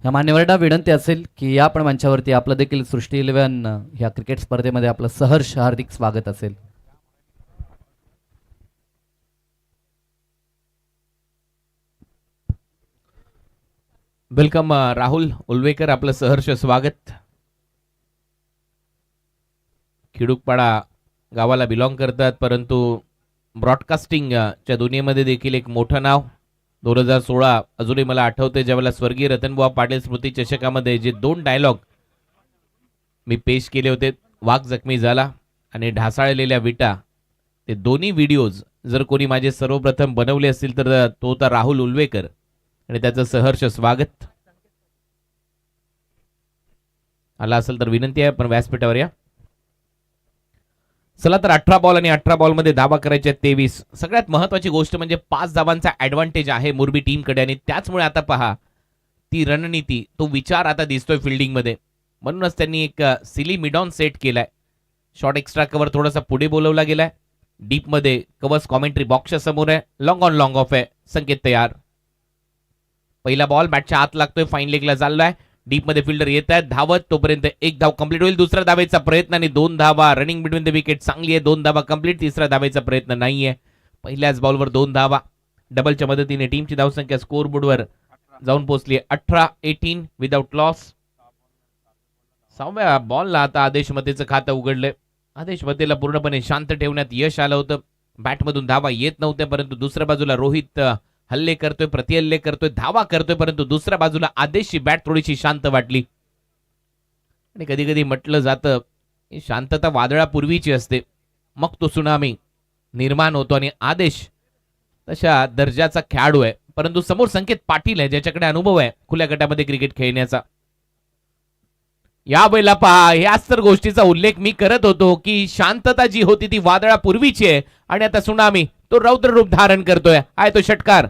या मान्यवरांना विनंती असेल की या पण मंचावरती आपलं देखील सृष्टी 11 ह्या क्रिकेट स्पर्धेमध्ये आपलं सहर्ष हार्दिक स्वागत असेल.
वेलकम राहुल उल्वेकर, आपलं सहर्ष स्वागत. खिडूकपाडा गावाला बिलॉंग करतात, परंतु ब्रॉडकास्टिंगच्या दुनियेमध्ये देखील एक मोठं नाव. 2016 अजूनही मला आठवते ज्यावेळेला स्वर्गीय रतनबुवा पाटील स्मृती चषकामध्ये जे 2 डायलॉग मी पेश केले होते, वाघ जखमी झाला आणि ढासाळलेल्या विटा, ते दोन्ही व्हिडिओज जर कोणी माझे सर्वप्रथम बनवले असतील तर तो होता राहुल उल्वेकर आणि त्याचं सहर्ष स्वागत. आला असेल तर विनंती आहे, पण व्यासपीठावर या. चला तर 18 बॉल आणि 18 बॉल मध्ये धावा करायच्या 23. सगळ्यात महत्वाची गोष्ट म्हणजे 5 धावांचा ऍडव्हान्टेज आहे मुरबी टीमकडे आणि त्याचमुळे आता पहा ती रणनीती, तो विचार आता दिसतोय फिल्डिंग मध्ये. म्हणूनच त्यांनी एक सिली मिडॉन सेट केलाय. शॉर्ट एक्स्ट्रा कव्हर थोडासा पुढे बोलवला गेलाय. डीप मध्ये कव्हर्स कॉमेंट्री बॉक्सच्या समोर आहे. लॉंग ऑन लॉंग ऑफ आहे. संकेत तयार. पहिला बॉल बॅटच्या आत लागतोय, फाईन लेगला चाललाय. डीप मध्ये फिल्डर येत आहेत धावत, तोपर्यंत 1 धाव कंप्लीट होईल. दुसरा धावेचा प्रयत्न आणि 2 धावा. रनिंग बिटवीन द विकेट चांगली आहे. 2 धावा कंप्लीट. तिसरा धावेचा प्रयत्न नाहीये. पहिल्याच बॉलवर 2 धावा. डबलच्या मदतीने टीमची धावसंख्या स्कोर बोर्डवर जाऊन पोहोचली 18 विदाउट लॉस. 6व्या बॉलला आता आदेश मतेचं खातं उघडलंय. आदेश मतेला पूर्णपणे शांत ठेवण्यात यश आलं होतं. बॅटमधून धावा येत नव्हत्या, परंतु दुसऱ्या बाजूला रोहित हल्ले करतोय, प्रतिहल्ले करतोय, धावा करतोय, परंतु दुसऱ्या बाजूला आदेशची बॅट थोडीशी शांत वाटली. आणि कधी कधी म्हटलं जातं ही शांतता वादळापूर्वीची असते, मग तो सुनामी निर्माण होतो. आणि आदेश तशा दर्जाचा खेळाडू आहे, परंतु समोर संकेत पाटील आहे ज्याच्याकडे अनुभव आहे खुल्या गटामध्ये क्रिकेट खेळण्याचा. या वेळेला पहा, याच तर गोष्टीचा उल्लेख मी करत होतो की शांतता जी होती ती वादळापूर्वीची आहे आणि आता सुनामी तो रौद्र रूप धारण करतोय. आहे तो षटकार.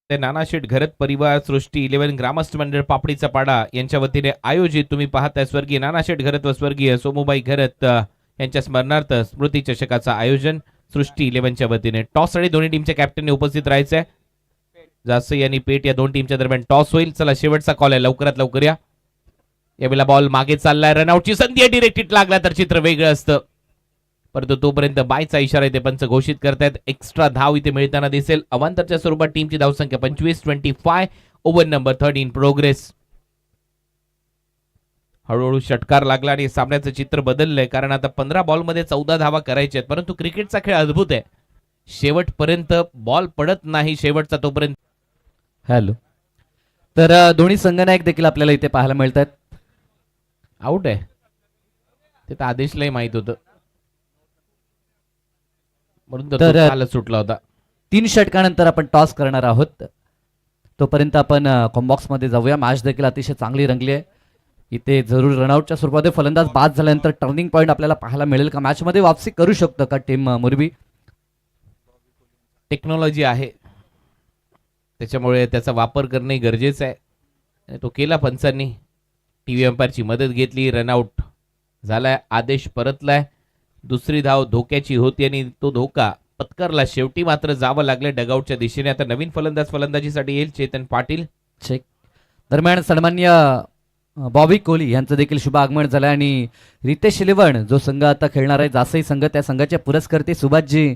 ते नानाशेठ घरत परिवार सृष्टी 11 ग्रामस्थ मंडळ पापडीचा पाडा यांच्या वतीने आयोजित तुम्ही पाहताय स्वर्गीय नानाशेठ घरत व स्वर्गीय सोमूबाई घरत यांच्या स्मरणार्थ स्मृती चषकाचं आयोजन सृष्टी 11च्या वतीने. टॉस साठी दोन्ही टीमच्या कॅप्टनने उपस्थित राहायचंय. जासई आणि पेट या 2 टीमच्या दरम्यान टॉस होईल. चला शेवटचा कॉल आहे, लवकरात लवकर या. यावेळेला बॉल मागे चाललाय, रनआउटची संधी आहे. डिरेक्ट हिट लागला तर चित्र वेगळं असतं, परंतु तोपर्यंत बायचा इशारा इथे पंच घोषित करतायत. एक्स्ट्रा धाव इथे मिळताना दिसेल. अवांतरच्या स्वरूपात टीमची धावसंख्या 25. Over number 3 in progress. हळूहळू षटकार लागला आणि सामन्याचं चित्र बदललंय, कारण आता 15 बॉलमध्ये 14 धावा करायच्या आहेत. परंतु क्रिकेटचा खेळ अद्भुत आहे, शेवटपर्यंत बॉल पडत नाही शेवटचा तोपर्यंत.
हॅलो. तर दोन्ही संघनायक देखील आपल्याला इथे पाहायला मिळतात.
आउट आहे ते तर आदेशलाही माहित होतं, म्हणून तर
तर-
तो कालच सुटला होता.
3 षटकानंतर आपण टॉस करणार आहोत. तोपर्यंत आपण कॉम्बॉक्समध्ये जाऊया. मॅच देखील अतिशय चांगली रंगली आहे. इथे जरूर रनआउटच्या स्वरूपामध्ये फलंदाज बाद झाल्यानंतर टर्निंग पॉईंट आपल्याला पाहायला मिळेल का? मॅचमध्ये वापसी करू शकतं का टीम मुरबी?
टेक्नॉलॉजी आहे, त्याच्यामुळे त्याचा वापर करणे गरजेचं आहे आणि तो केला पंचांनी. टीव्ही अंपायरची मदत घेतली, रनआउट झालाय, आदेश परतलाय. दुसरी धाव धोक्याची होती आणि तो धोका पत्करला. शेवटी मात्र जावं लागलं डगआउटच्या दिशेने. आता नवीन फलंदाज फलंदाजीसाठी येईल चेतन पाटील.
चेक. दरम्यान सन्मान्य बॉबी कोहली यांचं देखील शुभ आगमन झालं आणि रितेश इलेव्हन जो संघ आता खेळणार आहे जासई संघ, त्या संघाचे पुरस्कर्ते सुभाषजी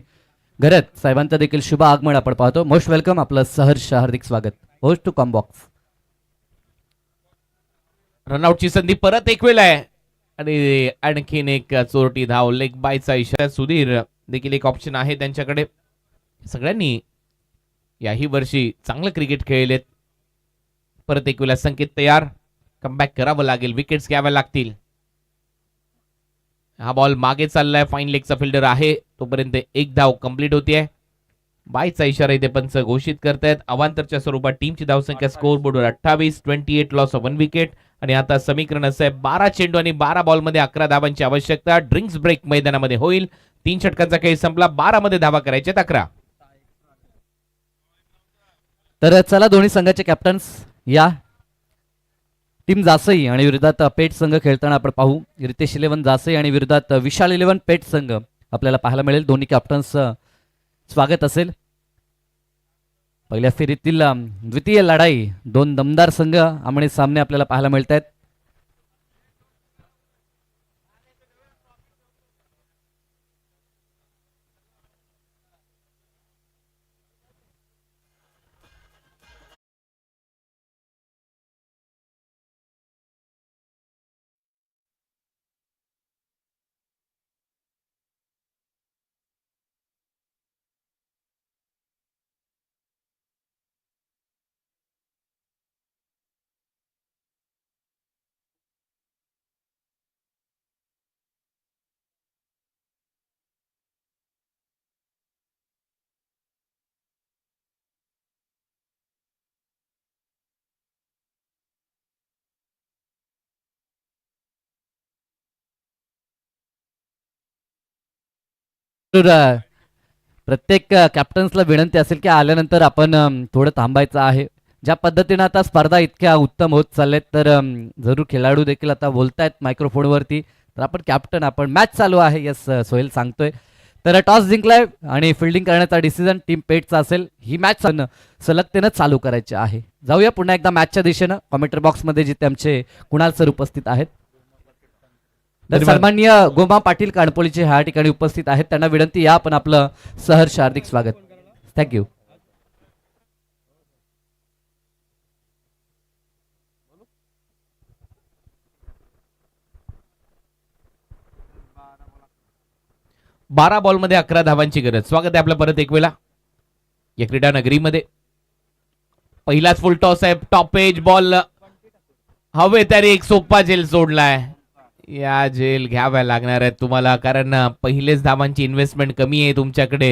घरत साहेबांचं देखील शुभ आगमन आपण पाहतो. मोस्ट वेलकम, आपलं सहर्ष हार्दिक स्वागत. Host to combox.
रनआउटची संधी परत एक वेळ आहे आणि आणखीन एक चोरटी धाव. लेग बायचा इशारा. सुधीर देखील एक ऑप्शन आहे त्यांच्याकडे. सगळ्यांनी याही वर्षी चांगलं क्रिकेट खेळलेत. परत एक वेळा संकेत तयार, कमबॅक करावं लागेल, विकेट्स घ्याव्या लागतील. हा बॉल मागे चाललाय, फाईन लेगचा फिल्डर आहे, तोपर्यंत एक धाव कंप्लीट होतीये. बायचा इशारा इथे पंच घोषित करतायत. अवांतरच्या स्वरूपात टीमची धावसंख्या स्कोअर बोर्डवर 28, 28 लॉस ऑफ 1 विकेट. आणि आता समीकरण असं आहे, 12 चेंडू आणि 12 बॉलमध्ये 11 धावांची आवश्यकता. ड्रिंक्स ब्रेक मैदानामध्ये होईल. 3 षटकांचा खेळ संपला, 12 मध्ये धावा करायच्यात 11.
तर चला दोन्ही संघाचे कॅप्टन्स या. टीम जासई आणि विरोधात पेट संघ खेळताना आपण पाहू. रितेश इलेव्हन जासई आणि विरोधात विशाल इलेव्हन पेट संघ आपल्याला पाहायला मिळेल. दोन्ही कॅप्टन्स स्वागत असेल. पहिल्या फेरीतील द्वितीय लढाई, 2 दमदार संघ आमने सामने आपल्याला पाहायला मिळत आहेत. तर प्रत्येक कॅप्टन्सला विनंती असेल की आल्यानंतर आपण थोडं थांबायचं आहे. ज्या पद्धतीनं आता स्पर्धा इतक्या उत्तम होत चालल्यात तर जरूर खेळाडू देखील आता बोलतायत मायक्रोफोनवरती. तर आपण कॅप्टन, आपण मॅच चालू आहे, यस सोहेल सांगतोय. तर टॉस जिंकलाय आणि फिल्डिंग करण्याचा डिसिजन टीम पेटचा असेल. ही मॅच सलगतेनं चालू करायची आहे. जाऊया पुन्हा एकदा मॅचच्या दिशेनं. कॉमेंटर बॉक्समध्ये जिथे आमचे कुणाल सर उपस्थित आहेत. तर सन्माननीय गोमा पाटील काणपोलीचे ह्या ठिकाणी उपस्थित आहेत. त्यांना विनंती, या आपण आपलं सहर्ष हार्दिक स्वागत. थँक्यू.
बारा बॉलमध्ये 11 धावांची गरज. स्वागत आहे आपलं परत एक वेळा या क्रीडा नगरीमध्ये. पहिलाच फुल टॉस आहे, टॉप एज बॉल हवे तरी एक सोपा झेल सोडलाय. या झेल घ्याव्या लागणार आहेत तुम्हाला, कारण पहिलेच धावांची इन्व्हेस्टमेंट कमी आहे तुमच्याकडे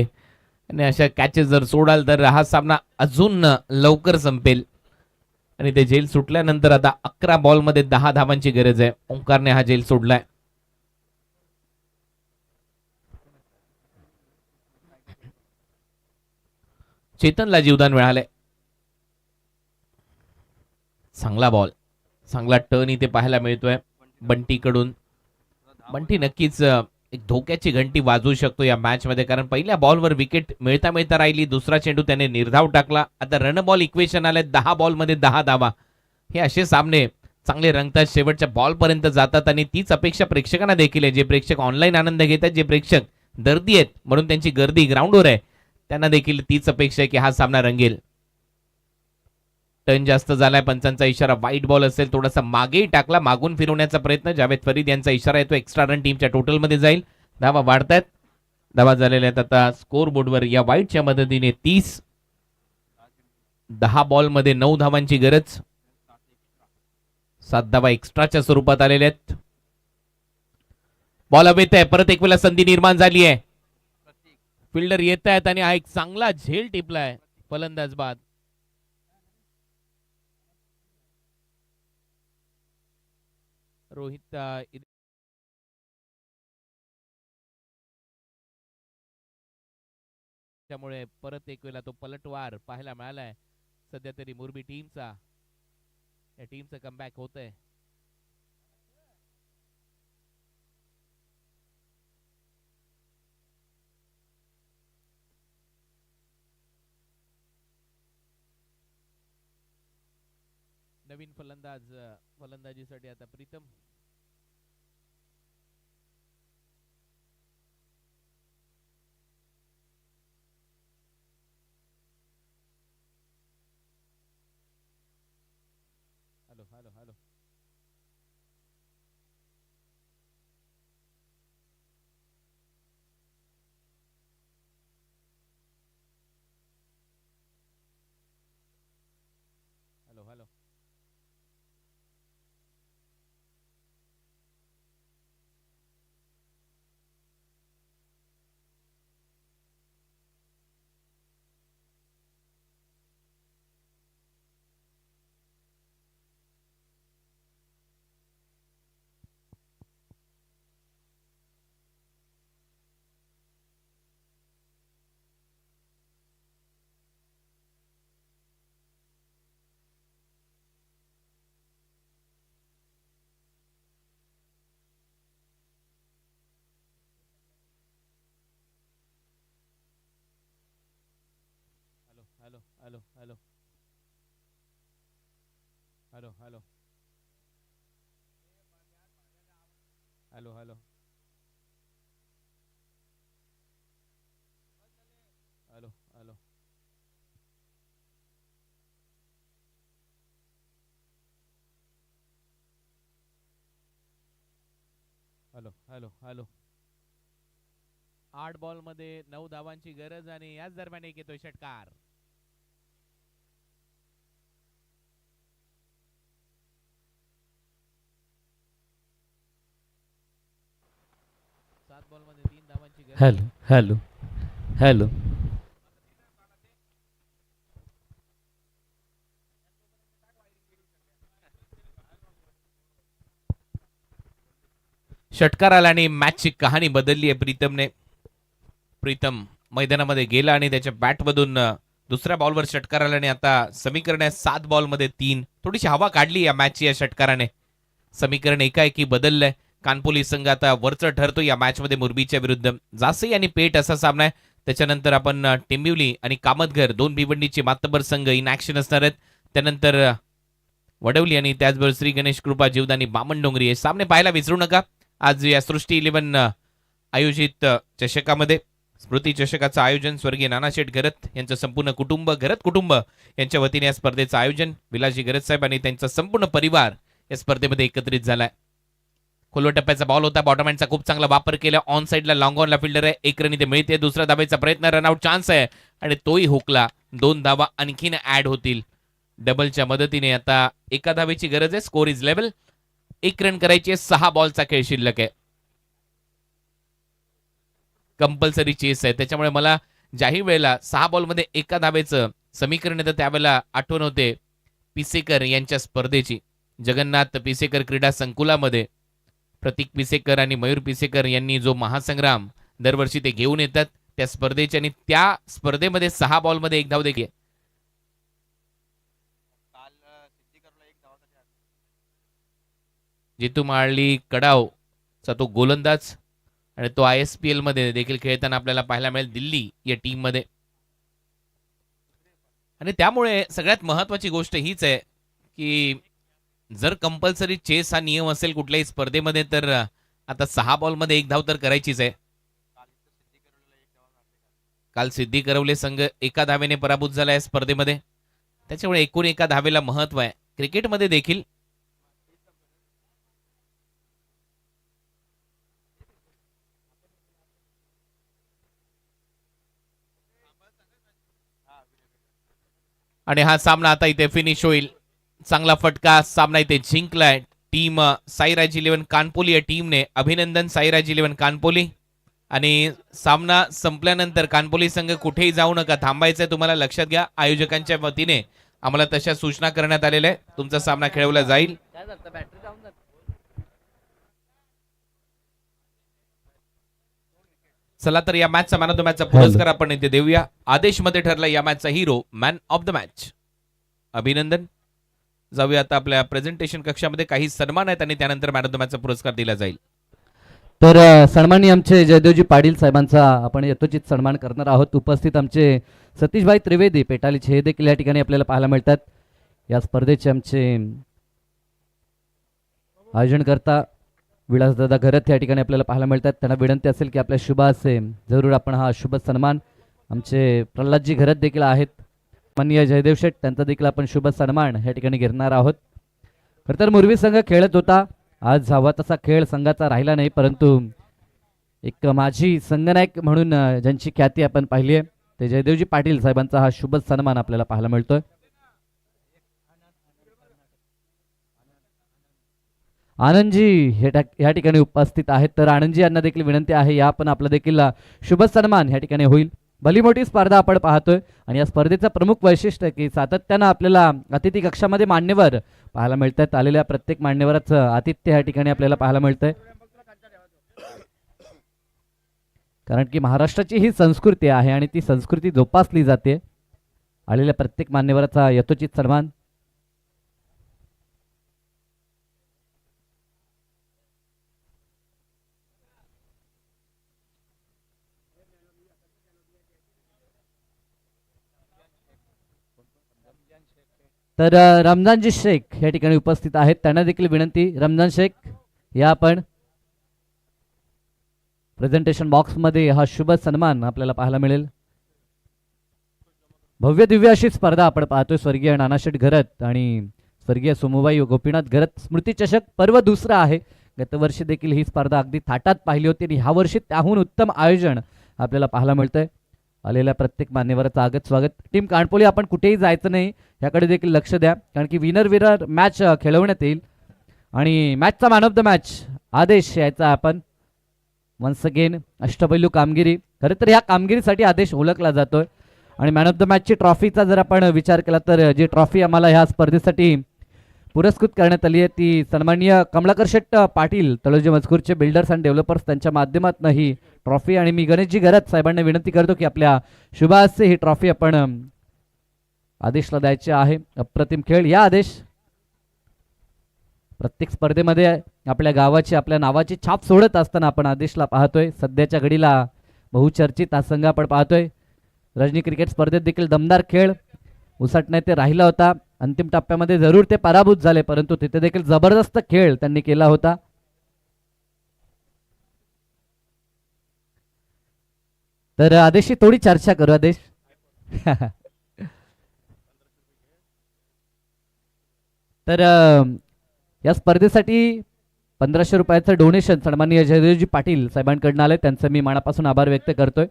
आणि अशा कॅचेस जर सोडाल तर हा सामना अजून लवकर संपेल. आणि ते झेल सुटल्यानंतर आता 11 बॉलमध्ये 10 धावांची गरज आहे. ओंकारने हा झेल सोडलाय. चेतनला जीवदान मिळालंय. चांगला बॉल, चांगला टर्न इथे पाहायला मिळतोय बंटीकडून. बंटी नक्कीच एक धोक्याची घंटी वाजवू शकतो या मॅच मध्ये, कारण पहिल्या बॉलवर विकेट मिळता मिळता राहिली. दुसरा चेंडू त्याने निर्धाव टाकला. आता रन बॉल इक्वेशन आले, 10 बॉलमध्ये 10 धावा. हे असे सामने चांगले रंगतात, शेवटच्या बॉल पर्यंत जातात आणि तीच अपेक्षा प्रेक्षकांना देखील आहे. जे प्रेक्षक ऑनलाईन आनंद घेतात, जे प्रेक्षक दर्दी आहेत म्हणून त्यांची गर्दी ग्राउंडवर आहे, त्यांना देखील तीच अपेक्षा आहे की हा सामना रंगेल. टर्न जास्त झालाय, पंचांचा इशारा वाईट बॉल असेल, थोडासा मागेही टाकला, मागून फिरवण्याचा प्रयत्न, जावेद फरीद यांचा इशारा येतो, एक्स्ट्रा रन टीमच्या टोटल मध्ये जाईल, धावा वाढतायत, धावा झालेल्या आहेत आता स्कोर बोर्डवर या वाईटच्या मदतीने 30, 10 बॉल मध्ये 9 धावांची गरज, 7 धावा एक्स्ट्राच्या स्वरूपात आलेल्या आहेत. बॉल हवेत आहे, परत एक वेळा संधी निर्माण झाली आहे, फिल्डर येत आहेत आणि हा एक चांगला झेल टिपलाय फलंदाज बाद. रोहित त्यामुळे परत एक वेळा तो पलटवार पाहायला मिळालाय. सध्या तरी मोरबी टीमचा या टीमचं कमबॅक होत आहे. नवीन फलंदाजीसाठी आता Pritam. Hello hello hello hello hello hello hello hello hello hello hello hello hello hello hello hello hello 8 ball मध्ये 9 धावांची गरज आणि याच दरम्यान एक येतोय षटकार. 7 बॉल मध्ये 3 धावांची गरज.
हॅलो हॅलो हॅलो
षटकार आला आणि मॅचची कहाणी बदलली आहे प्रीतमने. प्रीतम मैदानामध्ये गेला आणि त्याच्या बॅटमधून दुसऱ्या बॉलवर षटकार आला आणि आता समीकरण आहे 7 बॉल मध्ये 3. थोडीशी हवा काढली या मॅचची या षटकाराने. समीकरण एकाएकी बदललंय. कानपोली संघ आता वरचं ठरतो या मॅच मध्ये मुरबीच्या विरुद्ध. जासई आणि पेठ असा सामना आहे. त्याच्यानंतर आपण टिंबिवली आणि कामतघर दोन भिवंडीचे मातबर संघ इन ऍक्शन असणार आहेत. त्यानंतर वडवली आणि त्याचबरोबर श्री गणेश कृपा जीवदानी बामणडोंगरी हे सामने पाहायला विसरू नका. आज या सृष्टी 11 आयोजित चषकामध्ये स्मृती चषकाचं आयोजन स्वर्गीय नानाशेठ घरत यांचं संपूर्ण कुटुंब, घरत कुटुंब यांच्या वतीने या स्पर्धेचं आयोजन विलासजी घरत साहेब आणि त्यांचा संपूर्ण परिवार या स्पर्धेमध्ये एकत्रित झालाय. खोलवर टप्प्याचा बॉल होता. बॉटमहँडचा खूप चांगला वापर केला. ऑन साइडला लॉंग ऑनला फिल्डर आहे. एक रन इथे मिळते. दुसरा धावायचा प्रयत्न, रनआउट चान्स आहे आणि तोही हुकला. 2 धावा आणखीन ऍड होतील. डबलच्या मदतीने आता एका धावेची गरज आहे. Score is level. 1 रन करायची आहे. 6 बॉलचा खेळ शिल्लक आहे. कंपल्सरी चेस आहे. त्याच्यामुळे मला ज्याही वेळेला 6 बॉलमध्ये एका धावेचं समीकरण येतं त्यावेळेला आठवण होते पिसेकर यांच्या स्पर्धेची. जगन्नाथ पिसेकर क्रीडा संकुलामध्ये प्रतीक पिसेकर आणि मयूर पिसेकर यांनी जो महासंग्राम दरवर्षी ते घेऊन येतात त्या स्पर्धेचे, आणि त्या स्पर्धेमध्ये 6 बॉलमध्ये 1 धाव देखील. जितू माळली कडावचा तो गोलंदाज आणि तो ISPL मध्ये देखील खेळताना आपल्याला पाहायला मिळेल दिल्ली या टीम मध्ये. आणि त्यामुळे सगळ्यात महत्वाची गोष्ट हीच आहे की जर कंपल्सरी चेस हा नियम असेल कुठल्याही स्पर्धेमध्ये तर आता 6 बॉलमध्ये 1 धाव तर करायचीच आहे. काल सिद्धी करवले संघ एका धावेने पराभूत झाला या स्पर्धेमध्ये. त्याच्यामुळे एकूण एका धावेला महत्व आहे क्रिकेटमध्ये देखील. आणि हा सामना आता इथे फिनिश होईल. चांगला फटका, सामना इथे जिंकलाय टीम साईराज 11 कानपोली या टीमने. अभिनंदन साईराज 11 कानपोली. आणि सामना संपल्यानंतर कानपोली संघ कुठेही जाऊ नका, थांबायचंय तुम्हाला, लक्षात घ्या. आयोजकांच्या वतीने आम्हाला तशा सूचना करण्यात आलेल्या आहेत. तुमचा सामना खेळवला जाईल. चला तर या मॅचचा मॅन ऑफ द मॅचचा पुरस्कार आपण इथे देऊया. आदेश मध्ये ठरला या मॅचचा hero, man of the match. अभिनंदन. जाऊया आता आपल्या प्रेझेंटेशन कक्षामध्ये. काही सन्मान आहेत आणि त्यानंतर मॅन ऑफ द मॅचचा पुरस्कार दिला जाईल.
तर सन्माननीय आमचे जयदेवजी पाटील साहेबांचा आपण यथोचित सन्मान करणार आहोत. उपस्थित आमचे सतीशभाई त्रिवेदी पेटालीचे हे देखील या ठिकाणी आपल्याला पाहायला मिळतात. या स्पर्धेचे आमचे आयोजनकर्ता विलासदादा घरत या ठिकाणी आपल्याला पाहायला मिळतात. त्यांना विनंती असेल की आपल्या शुभ असे जरूर आपण हा शुभ सन्मान, आमचे प्रल्हादजी घरत देखील आहेत, माननीय जयदेव शेठ, त्यांचा देखील आपण शुभ सन्मान या ठिकाणी घेणार आहोत. खरं तर मुरबी संघ खेळत होता. आज हवा तसा खेळ संघाचा राहिला नाही, परंतु एक माजी संघनायक म्हणून ज्यांची ख्याती आपण पाहिली आहे ते जयदेवजी पाटील साहेबांचा हा शुभ सन्मान आपल्याला पाहायला मिळतोय. आनंदजी या ठिकाणी उपस्थित आहेत. तर आनंदजी यांना देखील विनंती आहे, या पण आपला देखील शुभ सन्मान या ठिकाणी होईल. भली मोठी स्पर्धा आपण पाहतोय आणि या स्पर्धेचं प्रमुख वैशिष्ट्य की सातत्यानं आपल्याला अतिथी कक्षामध्ये मान्यवर पाहायला मिळतात. आलेल्या प्रत्येक मान्यवराचं आतिथ्य या ठिकाणी आपल्याला पाहायला मिळतंय. कारण की महाराष्ट्राची ही संस्कृती आहे आणि ती संस्कृती जोपासली जाते. आलेल्या प्रत्येक मान्यवराचा यथोचित सन्मान. तर रमजानजी शेख या ठिकाणी उपस्थित आहेत. त्यांना देखील विनंती, रमजान शेख या आपण प्रेझेंटेशन बॉक्स मध्ये हा शुभ सन्मान आपल्याला पाहायला मिळेल. भव्य दिव्य अशी स्पर्धा आपण पाहतोय. स्वर्गीय नानाशेठ घरत आणि स्वर्गीय सोमूबाई गोपीनाथ घरत स्मृती चषक पर्व दुसरा आहे. गतवर्षी देखील ही स्पर्धा अगदी थाटात पाहिली होती आणि ह्या वर्षी त्याहून उत्तम आयोजन आपल्याला पाहायला मिळतंय. आलेल्या प्रत्येक मान्यवराचं आगत स्वागत. टीम कानपोली आपण कुठेही जायचं नाही याकडे देखील लक्ष द्या, कारण की विनर मॅच खेळवण्यात येईल आणि मॅचचा मॅन ऑफ द मॅच आदेश यायचा आपण. वन्स अगेन अष्टपैलू कामगिरी, खरं तर ह्या कामगिरीसाठी आदेश ओळखला जातोय. आणि मॅन ऑफ द मॅचची ट्रॉफीचा जर आपण विचार केला तर जी ट्रॉफी आम्हाला ह्या स्पर्धेसाठी पुरस्कृत करण्यात आली आहे ती सन्माननीय कमलाकर शेट्ट पाटील तळोजी मजकूरचे बिल्डर्स अँड डेव्हलपर्स त्यांच्या माध्यमातून ही ट्रॉफी. आणि मी गणेशजी घरत साहेबांना विनंती करतो की आपल्या शुभास्ते ही ट्रॉफी आपण आदेशला द्यायची आहे. अप्रतिम खेळ. या आदेश प्रत्येक स्पर्धेमध्ये आपल्या गावाची आपल्या नावाची छाप सोडत असताना आपण आदेशला पाहतोय. सध्याच्या घडीला बहुचर्चित हा संघ आपण पाहतोय. रजनी क्रिकेट स्पर्धेत देखील दमदार खेळ उसटण्यात ते राहिला होता. अंतिम टप्प्यामध्ये जरूर ते पराभूत झाले, परंतु तिथे देखील जबरदस्त खेळ त्यांनी केला होता. तर आदेशची थोडी चर्चा करू. आदेश तर या स्पर्धेसाठी 1500 रुपयाचं डोनेशन सन्माननीय जयदेवजी पाटील साहेबांकडून आलंय, त्यांचं मी मनापासून आभार व्यक्त करतोय.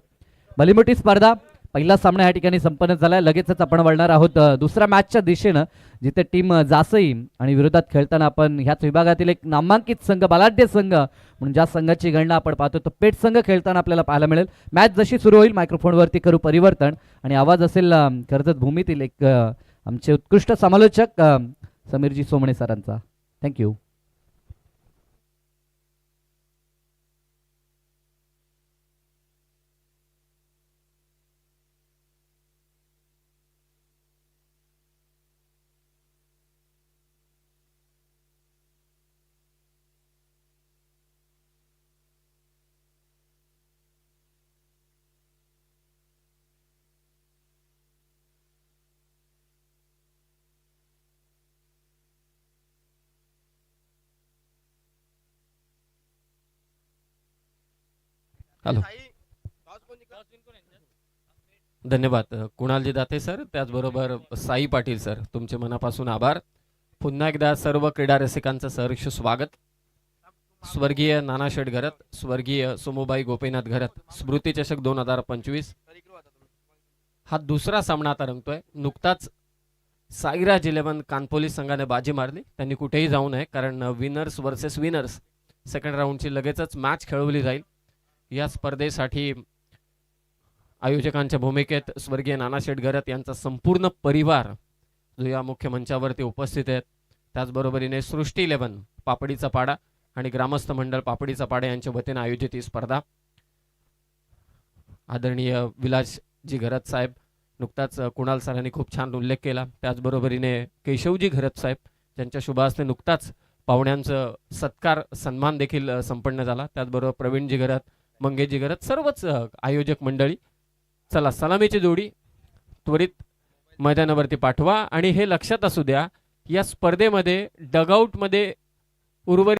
भली मोठी स्पर्धा पहिला सामना या ठिकाणी संपन्न झालाय. लगेचच आपण वळणार आहोत दुसऱ्या मॅचच्या दिशेनं, जिथे टीम जासई आणि विरोधात खेळताना आपण ह्याच विभागातील एक नामांकित संघ बलाढ्य संघ म्हणून ज्या संघाची गणना आपण पाहतो तो पेट संघ खेळताना आपल्याला पाहायला मिळेल. मॅच जशी सुरू होईल मायक्रोफोनवरती करू परिवर्तन आणि आवाज असेल कर्जत भूमीतील एक आमचे उत्कृष्ट समालोचक समीरजी सोमणे सरांचा. थँक्यू.
हॅलो. धन्यवाद कुणालजी दाते सर, त्याचबरोबर साई पाटील सर, तुमचे मनापासून आभार. पुन्हा एकदा सर्व क्रीडा रसिकांचं सहर्ष स्वागत. स्वर्गीय नानाशेठ घरत, स्वर्गीय सुमुबाई गोपीनाथ घरत स्मृती चषक 2025 हा दुसरा सामना आता रंगतोय. नुकताच साईराज 11 कानपोली संघाने बाजी मारली. त्यांनी कुठेही जाऊ नये, कारण विनर्स वर्सेस विनर्स सेकंड राऊंडची लगेचच मॅच खेळवली जाईल. या स्पर्धेसाठी आयोजकांच्या भूमिकेत स्वर्गीय नानाशेठ घरत यांचा संपूर्ण परिवार जो या मुख्य मंचावरती उपस्थित आहेत. त्याचबरोबरीने सृष्टी 11 पापडीचा पाडा आणि ग्रामस्थ मंडळ पापडीचा पाडा यांच्या वतीने आयोजित ही स्पर्धा. आदरणीय विलासजी घरत साहेब, नुकताच कुणाल सरांनी खूप छान उल्लेख केला. त्याचबरोबरीने केशवजी घरत साहेब, ज्यांच्या शुभ हस्ते नुकताच पाहुण्यांचं सत्कार सन्मान देखील संपन्न झाला. त्याचबरोबर प्रवीणजी घरत, मंगेशजी घरत, सर्वच आयोजक मंडळी. चला, सलामीची जोडी त्वरित मैदानावरती पाठवा. आणि हे लक्षात असू द्या, या स्पर्धेमध्ये डगआउटमध्ये उर्वरित